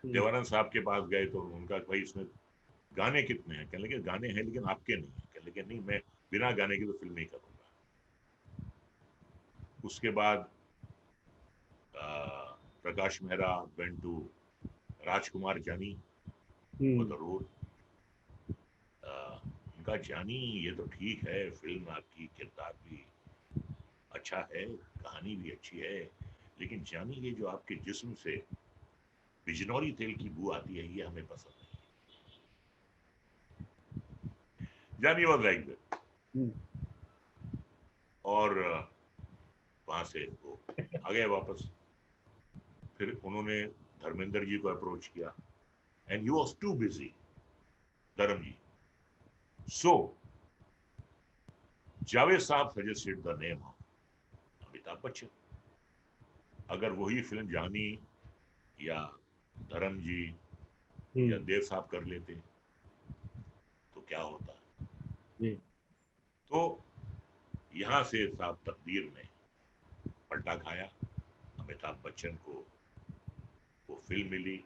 Devanand साहब के पास गए तो उनका भाई इसमें गाने कितने हैं? कहने लगे गाने हैं लेकिन आपके नहीं है। कहने लगे नहीं, मैं बिना गाने की तो फिल्म नहीं करूंगा। उसके बाद प्रकाश मेहरा went to राजकुमार जानी for the role। उनका जानी ये तो ठीक है, फिल्म आपकी, किरदार भी अच्छा है, कहानी भी अच्छी है, लेकिन जानी ये जो आपके जिस्म से बिजनौरी तेल की बू आती है, ये हमें पसंद नहीं। जानी वाज लाइक दैट। और वहां से वो आ गए वापस। फिर उन्होंने धर्मेंद्र जी को अप्रोच किया, and he was too busy, धर्म जी। सो जावेद साहब suggested the name of Amitabh Bachchan. अगर वही फिल्म जानी या धर्म जी या देव साहब कर लेते तो क्या होता। तो यहां से साहब तकदीर ने पलटा खाया। अमिताभ बच्चन को वो फिल्म मिली,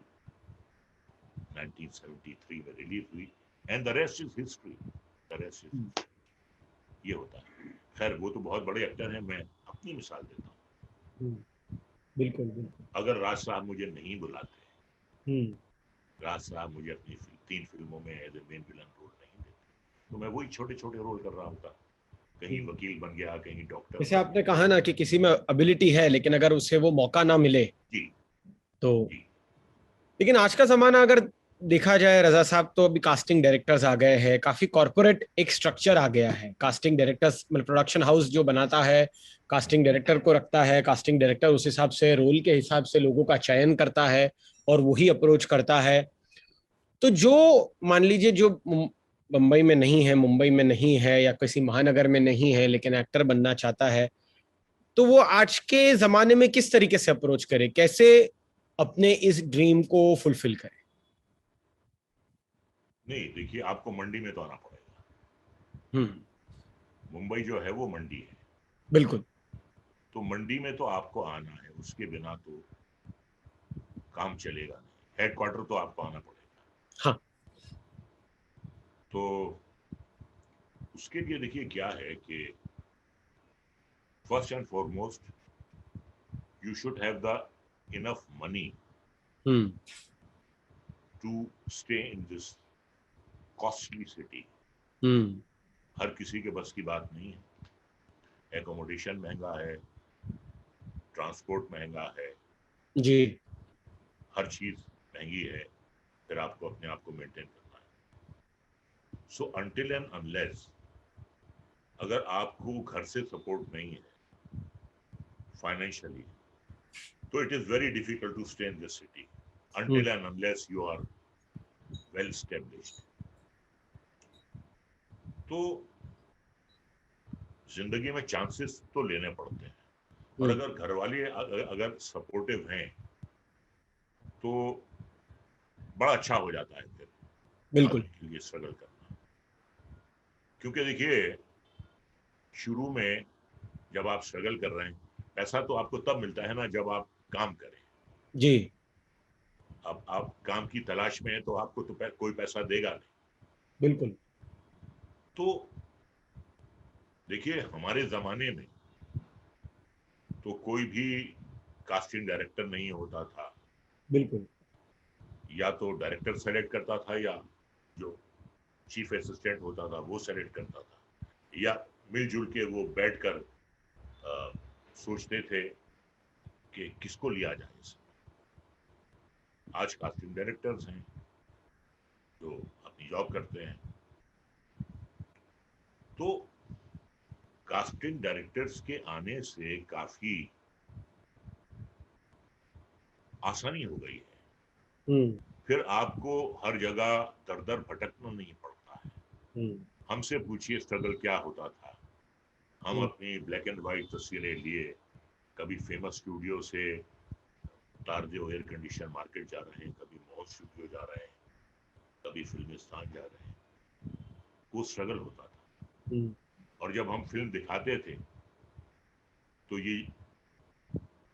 1973 में रिलीज हुई, and the rest is history. The rest is, ये होता है। खैर वो तो बहुत बड़े एक्टर हैं, मैं अपनी मिसाल देता हूँ। बिल्कुल बिल्कुल। अगर राज साहब मुझे नहीं बुलाते, राज साहब मुझे अपनी 3 फिल्मों में as a main villain role नहीं देते, तो मैं वही छोटे छोटे रोल कर रहा होता। कहीं वकील बन गया, कहीं डॉक्टर। जैसे आपने कहा ना कि किसी में एबिलिटी है, लेकिन अगर उसे वो मौका ना मिले जी तो जी। लेकिन आज का जमाना अगर देखा जाए रजा साहब, तो अभी कास्टिंग डायरेक्टर्स आ गए हैं, काफी कॉर्पोरेट एक स्ट्रक्चर आ गया है। कास्टिंग डायरेक्टर्स मतलब प्रोडक्शन हाउस जो बनाता है, कास्टिंग डायरेक्टर को रखता है, कास्टिंग डायरेक्टर उस हिसाब से रोल के हिसाब से लोगों का चयन करता है और वही अप्रोच करता है। तो जो मान लीजिए जो मुंबई में नहीं है, मुंबई में नहीं है या किसी महानगर में नहीं है, लेकिन एक्टर बनना चाहता है, तो वो आज के जमाने में किस तरीके से अप्रोच करे, कैसे अपने इस ड्रीम को फुलफिल करे? नहीं, देखिए, आपको मंडी में तो आना पड़ेगा। मुंबई जो है वो मंडी है। बिल्कुल। तो मंडी में तो आपको आना है, उसके बिना तो काम चलेगा नहीं। हेडक्वार्टर तो आपको आना पड़ेगा। हाँ। तो उसके लिए देखिए क्या है कि first and foremost you should have the enough money to stay in this costly city। हर किसी के बस की बात नहीं है। एकोमोडेशन महंगा है, ट्रांसपोर्ट महंगा है जी। हर चीज महंगी है, फिर आपको अपने आप को मेंटेन करना है। सो अनटिल एंड अनलेस अगर आपको घर से सपोर्ट नहीं है फाइनेंशियली, तो it is very difficult to stay in this city until and unless you are well established। तो जिंदगी में चांसेस तो लेने पड़ते हैं, और अगर घर वाले अगर सपोर्टिव हैं तो बड़ा अच्छा हो जाता है फिर बिल्कुल के लिए स्ट्रगल करना। क्योंकि देखिए, शुरू में जब आप स्ट्रगल कर रहे हैं, पैसा तो आपको तब मिलता है ना जब आप काम करें। जी। अब आप काम की तलाश में हैं तो आपको तो कोई पैसा देगा नहीं। बिल्कुल। तो देखिए, हमारे जमाने में तो कोई भी कास्टिंग डायरेक्टर नहीं होता था। बिल्कुल। या तो डायरेक्टर सेलेक्ट करता था या जो चीफ असिस्टेंट होता था वो सेलेक्ट करता था, या मिलजुल के वो बैठकर सोचते थे कि किसको लिया जाए इसमें। आज कास्टिंग डायरेक्टर्स हैं जो अपनी जॉब करते हैं, तो कास्टिंग डायरेक्टर्स के आने से काफी आसानी हो गई है। फिर आपको हर जगह दर दर भटकना नहीं पड़ता है। हमसे पूछिए स्ट्रगल क्या होता था। हम अपनी ब्लैक एंड व्हाइट तस्वीरें लिए, कभी फेमस स्टूडियो से तारदेव एयर कंडीशन मार्केट जा रहे हैं, कभी मॉल स्टूडियो जा रहे हैं, कभी फिल्मिस्तान जा रहे हैं। वो स्ट्रगल होता था। और जब हम फिल्म दिखाते थे तो ये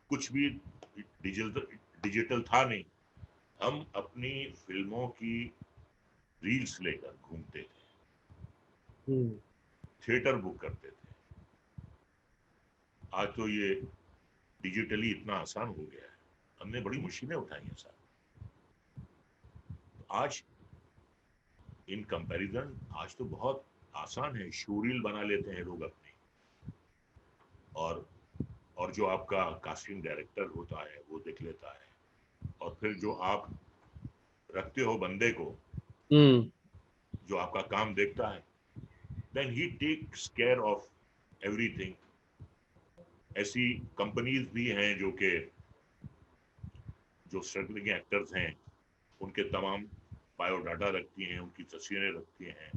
कुछ भी डिजिटल था नहीं। हम अपनी फिल्मों की रील्स लेकर घूमते थे, थिएटर बुक करते थे। आज तो ये डिजिटली इतना आसान हो गया है, हमने बड़ी मुश्किलें उठाई हैं सर। आज इन कंपैरिजन आज तो बहुत आसान है, शोरील बना लेते हैं लोग अपने, और जो आपका कास्टिंग डायरेक्टर होता है वो देख लेता है, और फिर जो आप रखते हो बंदे को जो आपका काम देखता है, then he takes care of everything. ऐसी कंपनीज भी हैं जो स्ट्रगलिंग एक्टर्स हैं उनके तमाम बायोडाटा रखती हैं, उनकी तस्वीरें रखती हैं,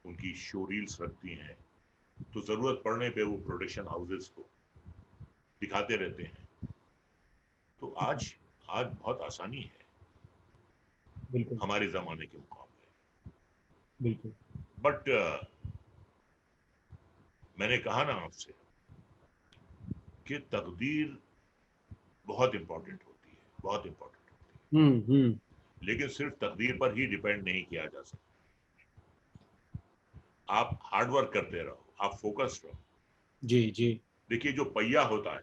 उनकी शो रील्स रखती हैं। तो जरूरत पड़ने पे वो प्रोडक्शन हाउसेस को दिखाते रहते हैं। तो आज बहुत आसानी है बिल्कुल हमारे जमाने के मुकाबले। बिल्कुल। बट मैंने कहा ना आपसे कि तकदीर बहुत इंपॉर्टेंट होती है, बहुत इंपॉर्टेंट होती है। लेकिन सिर्फ तकदीर पर ही डिपेंड नहीं किया जा सकता। आप हार्ड वर्क करते रहो, आप फोकस्ड रहो। जी जी। देखिए जो पहिया होता है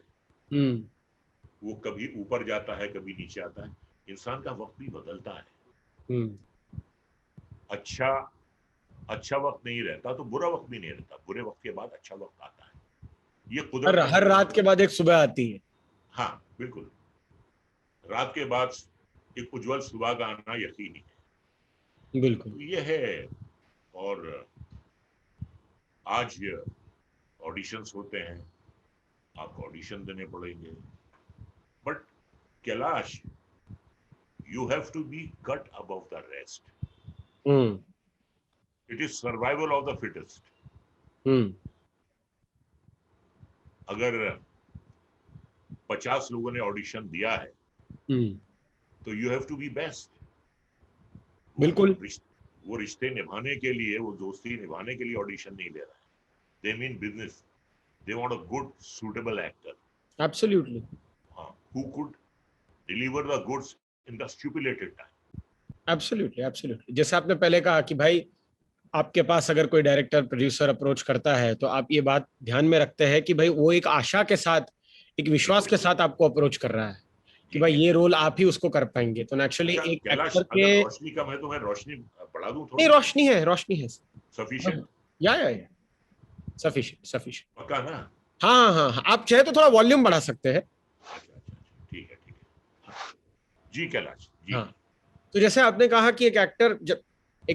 वो कभी ऊपर जाता है, कभी नीचे आता है। इंसान का वक्त भी बदलता है। अच्छा वक्त नहीं रहता तो बुरा वक्त भी नहीं रहता, बुरे वक्त के बाद अच्छा वक्त आता है। ये कुदरत हर रात के बाद एक सुबह आती है। हाँ बिल्कुल, रात के बाद एक उज्जवल सुबह का आना यकीनी है। बिल्कुल। तो ये है। और आज ऑडिशंस होते हैं, आपको ऑडिशन देने पड़ेंगे, but Kailash, you have to be cut above the rest. It is survival of the fittest. अगर 50 लोगों ने ऑडिशन दिया है तो you have to be best. बिल्कुल। वो रिश्ते निभाने के लिए, वो दोस्ती निभाने के लिए ऑडिशन नहीं ले रहा है। They mean business, they want a good suitable actor. Absolutely. Who could deliver the goods in the stipulated time. Absolutely absolutely. जैसे आपने पहले कहा कि भाई आपके पास अगर कोई डायरेक्टर प्रोड्यूसर अप्रोच करता है तो आप ये बात ध्यान में रखते हैं कि भाई वो एक आशा के साथ, एक विश्वास के साथ आपको अप्रोच कर रहा है कि भाई ये रोल आप ही उसको कर पाएंगे। तो नेचुरली एक कैलाश, एक्टर के, अगर रोशनी कम है तो मैं रोशनी बढ़ा दूं थोड़ी? नहीं रोशनी है, रोशनी है। सफिशिएंट? या सफिशिएंट सफिशिएंट। पक्का ना? हाँ हाँ हाँ, आप चाहे तो थोड़ा वॉल्यूम बढ़ा सकते हैं। अच्छा, ठीक है जी कैलाश जी। हाँ, तो जैसे आपने कहा कि एक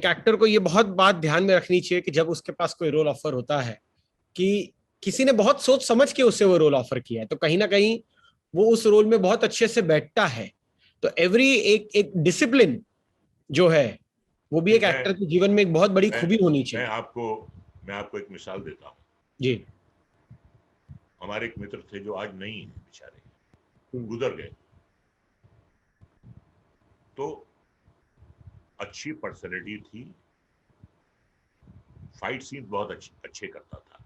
एक्टर को ये बहुत बात ध्यान में रखनी चाहिए कि जब उसके पास कोई रोल ऑफर होता है कि किसी ने बहुत सोच समझ के उसे वो रोल ऑफर किया है, तो कहीं ना कहीं वो उस रोल में बहुत अच्छे से बैठता है। तो एक डिसिप्लिन जो है वो भी एक एक्टर के जीवन में एक बहुत बड़ी खूबी होनी चाहिए। मैं आपको एक मिसाल देता हूँ जी। हमारे एक मित्र थे जो आज नहीं है, बेचारे गुजर गए। तो अच्छी पर्सनैलिटी थी, फाइट सीन बहुत अच्छे करता था,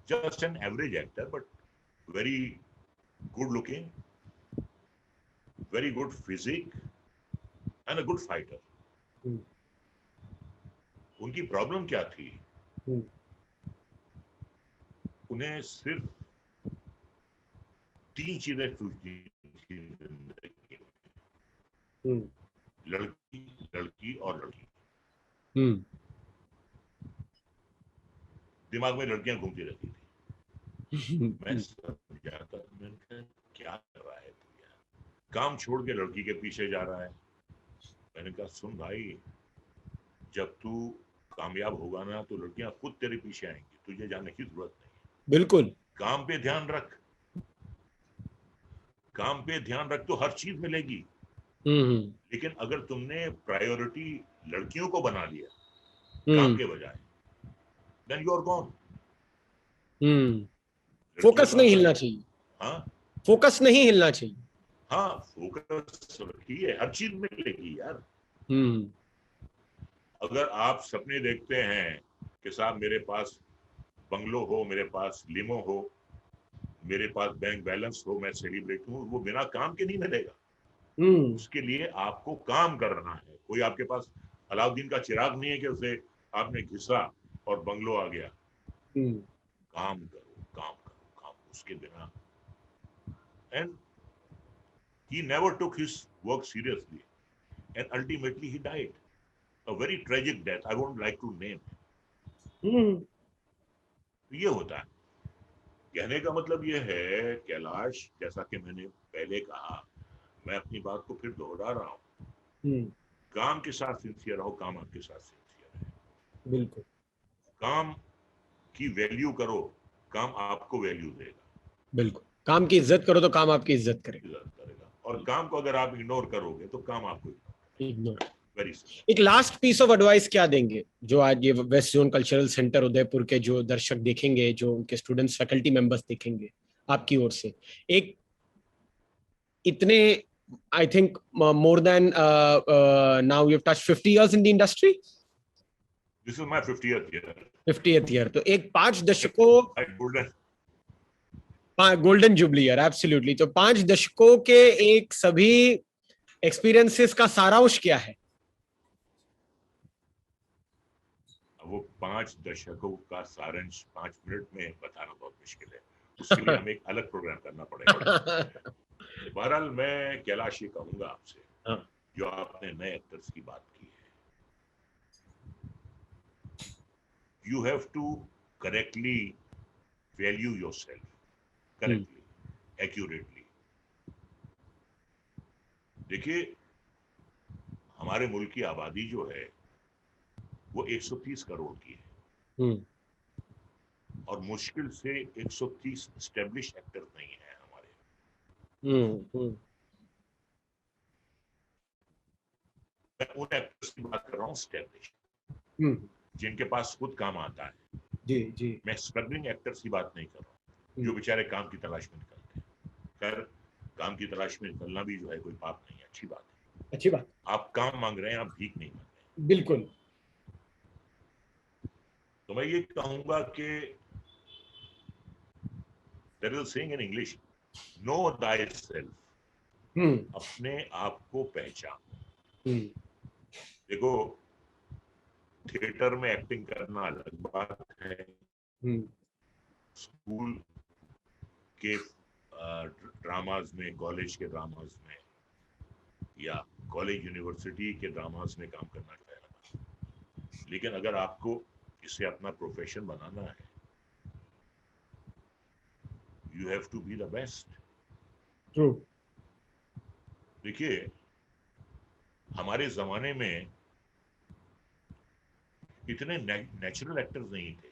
just an average actor but very good looking, very good physique and a good fighter. उनकी प्रॉब्लम क्या थी? उन्हें सिर्फ 3 चीजें पूछनी थी जिंदगी में, लड़की, लड़की और लड़की, दिमाग में लड़कियां घूमती रहती थी। मैं समझा था, मैंने कहा क्या कर रहा है तू यार, काम छोड़ के लड़की के पीछे जा रहा है। मैंने कहा सुन भाई, जब तू कामयाब होगा ना तो लड़कियां खुद तेरे पीछे आएंगी, तुझे जाने की जरूरत नहीं। बिल्कुल। काम पे ध्यान रख, काम पे ध्यान रख तो हर चीज मिलेगी। लेकिन अगर तुमने प्रायोरिटी लड़कियों को बना लिया काम के बजाय, then you are gone. Focus नहीं हिलना चाहिए। हाँ, फोकस नहीं हिलना चाहिए। हाँ, फोकस रखिए, हर चीज मिलेगी यार। अगर आप सपने देखते हैं कि साहब मेरे पास बंगलो हो, मेरे पास लिमो हो, मेरे पास बैंक बैलेंस हो, मैं सेलिब्रेट हूँ, वो बिना काम के नहीं मिलेगा। उसके लिए आपको काम करना है। कोई आपके पास अलाउद्दीन का चिराग नहीं है कि उसे आपने घिसा और बंगलो आ गया। काम करो, काम करो, काम, उसके बिना। And he never took his work seriously and ultimately he died a very tragic death. I won't like to name. ये होता है। कहने का मतलब ये है कैलाश, जैसा कि मैंने पहले कहा, मैं अपनी बात को फिर दोहरा रहा हूँ, काम के साथ सिंसियर रहो, काम आपके साथ सिंसियर है। बिल्कुल। काम की वैल्यू करो, काम आपको वैल्यू देगा। बिल्कुल, काम की इज्जत करो तो काम आपकी इज्जत करेगा। और काम को अगर आप इग्नोर करोगे तो काम आपको इग्नोर। वेरी। एक लास्ट पीस ऑफ एडवाइस क्या देंगे जो आज ये waste zone cultural centre Udaipur के जो दर्शक देखेंगे, जो उनके स्टूडेंट्स फैकल्टी मेंबर्स देखेंगे आपकी ओर से? एक इतने, I think more than now you have touched 50 years in the industry. This is my 50th year. 50th year, तो एक 5 दशकों, गोल्डन जुबली ईयर, एब्सोल्युटली। तो 5 दशकों के एक सभी एक्सपीरियंसेस का सारांश क्या है? वो 5 दशकों का सारांश 5 मिनट में बताना बहुत मुश्किल है, उसके लिए हमें एक अलग प्रोग्राम करना पड़ेगा। बहरहाल मैं कैलाश ये कहूंगा आपसे, जो आपने नए एक्टर्स की बात की है, you have to correctly value yourself, correctly, accurately. देखिए, हमारे मुल्क की आबादी जो है वो 130 करोड़ की है, और मुश्किल से 130 एस्टेब्लिश एक्टर नहीं है हमारे। मैं उन एक्टर्स की बात कर रहा हूँ एस्टेब्लिश, जिनके पास खुद काम आता है। जी जी। मैं स्ट्रगलिंग एक्टर्स की बात नहीं कर रहा हूँ, जो बेचारे काम की तलाश में निकलते हैं। खैर, काम की तलाश में निकलना भी जो है कोई पाप नहीं है, अच्छी बात है, अच्छी बात। आप काम मांग रहे हैं, आप भीख नहीं मांग रहे हैं। बिल्कुल। तो मैं ये कहूंगा कि there is a saying in English, know thyself, अपने आप को पहचानो। देखो, थिएटर में एक्टिंग करना अलग बात है, स्कूल के ड्रामाज में, कॉलेज के ड्रामाज में, या कॉलेज यूनिवर्सिटी के ड्रामाज में काम करना चाहिए। लेकिन अगर आपको इसे अपना प्रोफेशन बनाना है, you have to be the best. True. देखिए, हमारे जमाने में इतने नेचुरल एक्टर्स नहीं थे।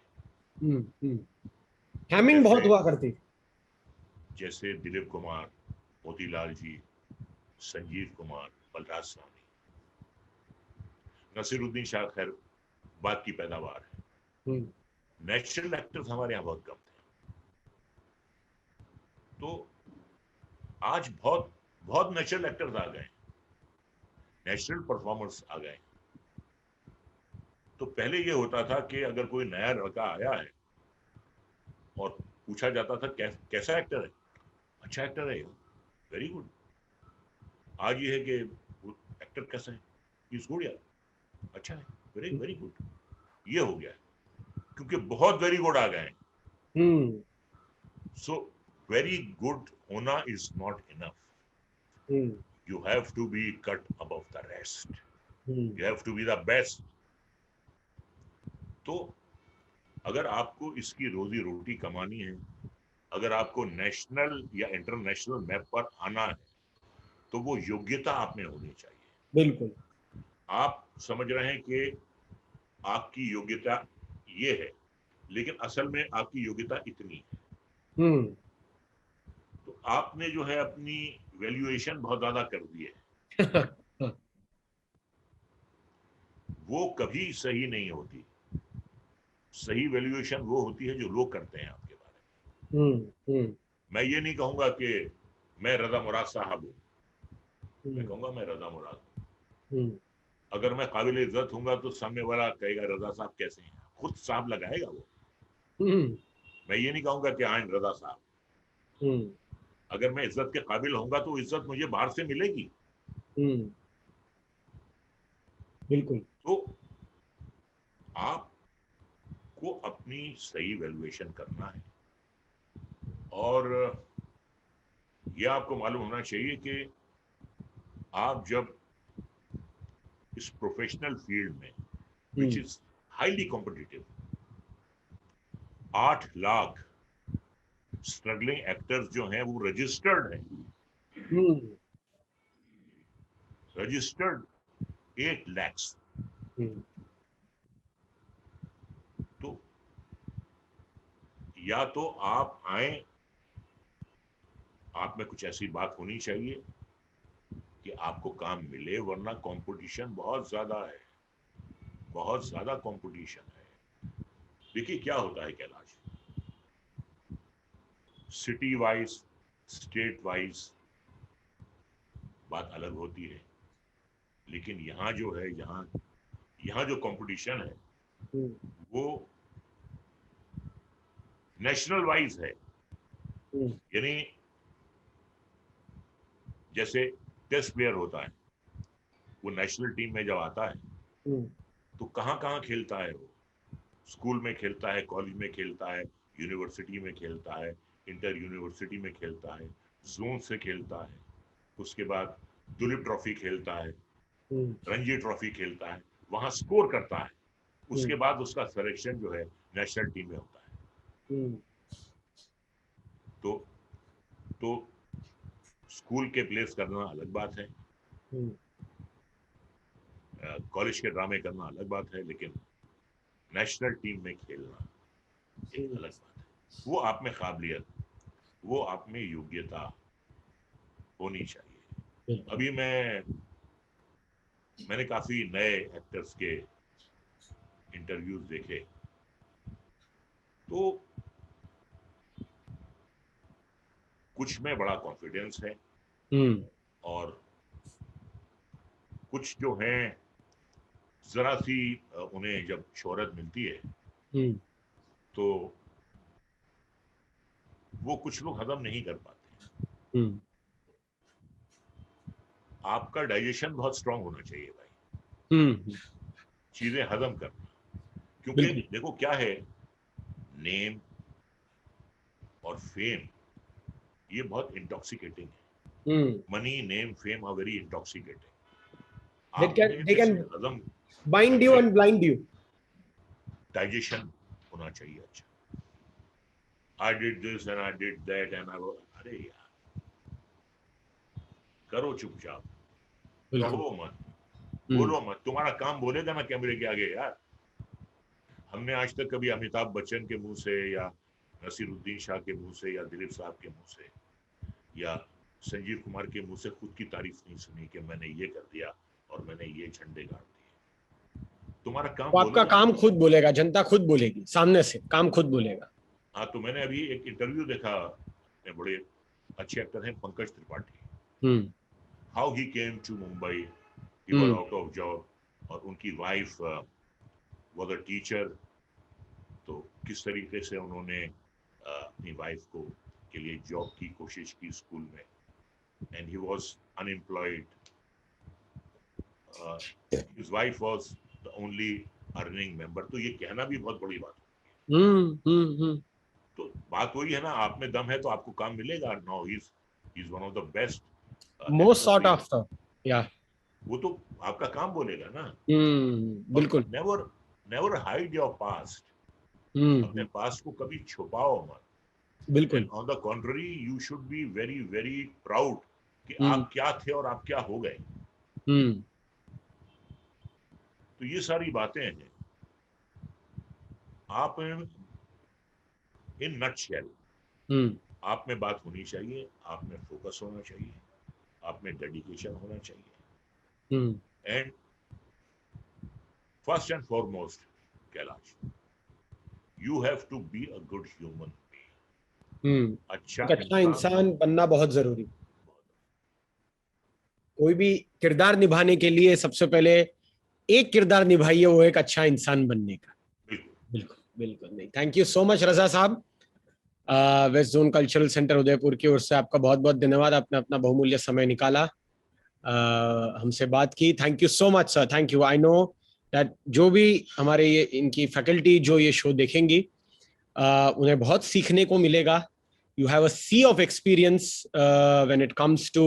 हैमिंग बहुत हुआ करती, जैसे दिलीप कुमार, मोतीलाल जी, संजीव कुमार, बलराज साहनी, नसीरुद्दीन शाह, खैर बात की पैदावार है। नेचुरल एक्टर्स हमारे यहाँ बहुत कम थे। तो आज बहुत बहुत नेचुरल एक्टर्स आ गए, नेचुरल परफॉर्मर्स आ गए। तो पहले ये होता था कि अगर कोई नया लड़का आया है और पूछा जाता था कैसा एक्टर है, अच्छा एक्टर है, वेरी गुड। आज ये है कि एक्टर कैसा है, इज गुड यार, अच्छा है, वेरी वेरी गुड। ये हो गया क्योंकि बहुत वेरी गुड आ गए। सो वेरी गुड होना is not enough, you have to be cut above the rest. You have to be the best. तो अगर आपको इसकी रोजी रोटी कमानी है, अगर आपको नेशनल या इंटरनेशनल मैप पर आना है, तो वो योग्यता आप में होनी चाहिए। बिल्कुल। आप समझ रहे हैं कि आपकी योग्यता ये है, लेकिन असल में आपकी योग्यता इतनी है। तो आपने जो है अपनी वैल्यूएशन बहुत ज्यादा कर दी है। वो कभी सही नहीं होती। सही वैल्यूएशन वो होती है जो लोग करते हैं आपके बारे में। मैं ये नहीं कहूंगा कि मैं रजा मुराद साहब हूं, मैं कहूंगा मैं रजा मुराद हूं। अगर मैं काबिल इज्जत हूंगा तो सामने वाला कहेगा रजा साहब कैसे हैं, खुद साहब लगाएगा वो। मैं ये नहीं कहूंगा कि आइन रजा साहब। अगर मैं इज्जत के काबिल होऊंगा तो इज्जत मुझे बाहर से मिलेगी। बिल्कुल। तो आपको अपनी सही वैल्यूएशन करना है, और यह आपको मालूम होना चाहिए कि आप जब इस प्रोफेशनल फील्ड में, which is highly competitive, 8 lakh struggling actors जो हैं वो रजिस्टर्ड हैं। Registered 8 lakhs। तो या तो आप आए, आप में कुछ ऐसी बात होनी चाहिए कि आपको काम मिले, वरना कंपटीशन बहुत ज्यादा है, बहुत ज्यादा कंपटीशन है। देखिए क्या होता है Kailash, city wise, state wise बात अलग होती है, लेकिन यहाँ जो है, यहाँ जो कंपटीशन है वो नेशनल वाइज है। यानी जैसे टेस्ट प्लेयर होता है, वो नेशनल टीम में जब आता है तो कहाँ कहाँ खेलता है वो, स्कूल में खेलता है, कॉलेज में खेलता है, यूनिवर्सिटी में खेलता है, इंटर यूनिवर्सिटी में खेलता है, जोन से खेलता है, उसके बाद दुलीप ट्रॉफी खेलता है, रणजी ट्रॉफी खेलता है, वहां स्कोर करता है, उसके बाद उसका सिलेक्शन जो है नेशनल टीम में होता है। तो स्कूल के प्लेस करना अलग बात है, कॉलेज के ड्रामे करना अलग बात है, लेकिन नेशनल टीम में खेलना एक अलग बात है। वो आप में काबिलियत, वो आप में योग्यता होनी चाहिए। अभी मैंने काफी नए एक्टर्स के इंटरव्यूज देखे, तो कुछ में बड़ा कॉन्फिडेंस है, और कुछ जो हैं जरा सी उन्हें जब शोहरत मिलती है तो वो कुछ लोग हजम नहीं कर पाते। आपका डाइजेशन बहुत स्ट्रांग होना चाहिए भाई, चीजें हजम करना, क्योंकि देखो क्या है, नेम और फेम ये बहुत इंटॉक्सिकेटिंग है। Money, name, fame are very intoxicating. They can bind you and blind you. Digestion होना चाहिए अच्छा। I did this and I did that and I was, अरे यार करो चुपचाप, कहो मत, बोलो मत, तुम्हारा काम बोलेगा ना कैमरे के आगे यार। हमने आज तक कभी अमिताभ बच्चन के मुंह से या नसीरुद्दीन शाह के मुंह से या दिलीप साहब के मुंह से या संजीव कुमार के मुंह से खुद की तारीफ नहीं सुनी कि मैंने ये कर दिया और मैंने ये झंडे गाड़ दिए। तुम्हारा काम, तो आपका काम खुद बोलेगा, जनता खुद बोलेगी, सामने से काम खुद बोलेगा। हाँ, तो मैंने अभी एक इंटरव्यू देखा, बड़े अच्छे एक्टर हैं Pankaj Tripathi, how he came to Mumbai, he was out of job, और उनकी वाइफ वाज अ टीचर, तो किस तरीके से उन्होंने अपनी वाइफ को के लिए जॉब की कोशिश की स्कूल में, and he was unemployed, his wife was the only earning member. तो ये कहना भी बहुत बड़ी बात है। तो बात वही है ना, आप में दम है तो आपको काम मिलेगा। No, he is one of the best, most sought after, या वो तो आपका काम बोलेगा ना। बिल्कुल। नेवर हाइड योर पास्ट, अपने पास्ट को कभी छुपाओ मत। बिल्कुल। And on the contrary you should be very very proud कि आप क्या थे और आप क्या हो गए। तो ये सारी बातें हैं। आप इन नटशेल आप में बात होनी चाहिए, आप में फोकस होना चाहिए, आप में डेडिकेशन होना चाहिए। And first and foremost Kailash, you have to be a good human being. अच्छा इंसान बनना बहुत जरूरी। कोई भी किरदार निभाने के लिए सबसे पहले एक किरदार निभाइए, वो एक अच्छा इंसान बनने का। बिल्कुल बिल्कुल। नहीं, थैंक यू सो मच रजा साहब। Waste zone cultural centre Udaipur की ओर से आपका बहुत बहुत धन्यवाद, आपने अपना बहुमूल्य समय निकाला, हमसे बात की। Thank you so much sir, thank you. I know that जो भी हमारे ये इनकी फैकल्टी जो ये शो देखेंगी, उन्हें बहुत सीखने को मिलेगा। You have a sea of experience when it comes to,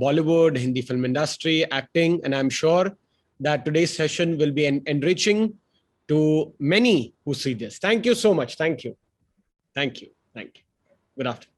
Bollywood, Hindi film industry, acting, and I'm sure that today's session will be enriching to many who see this. Thank you so much. Thank you. Thank you. Thank you. Good afternoon.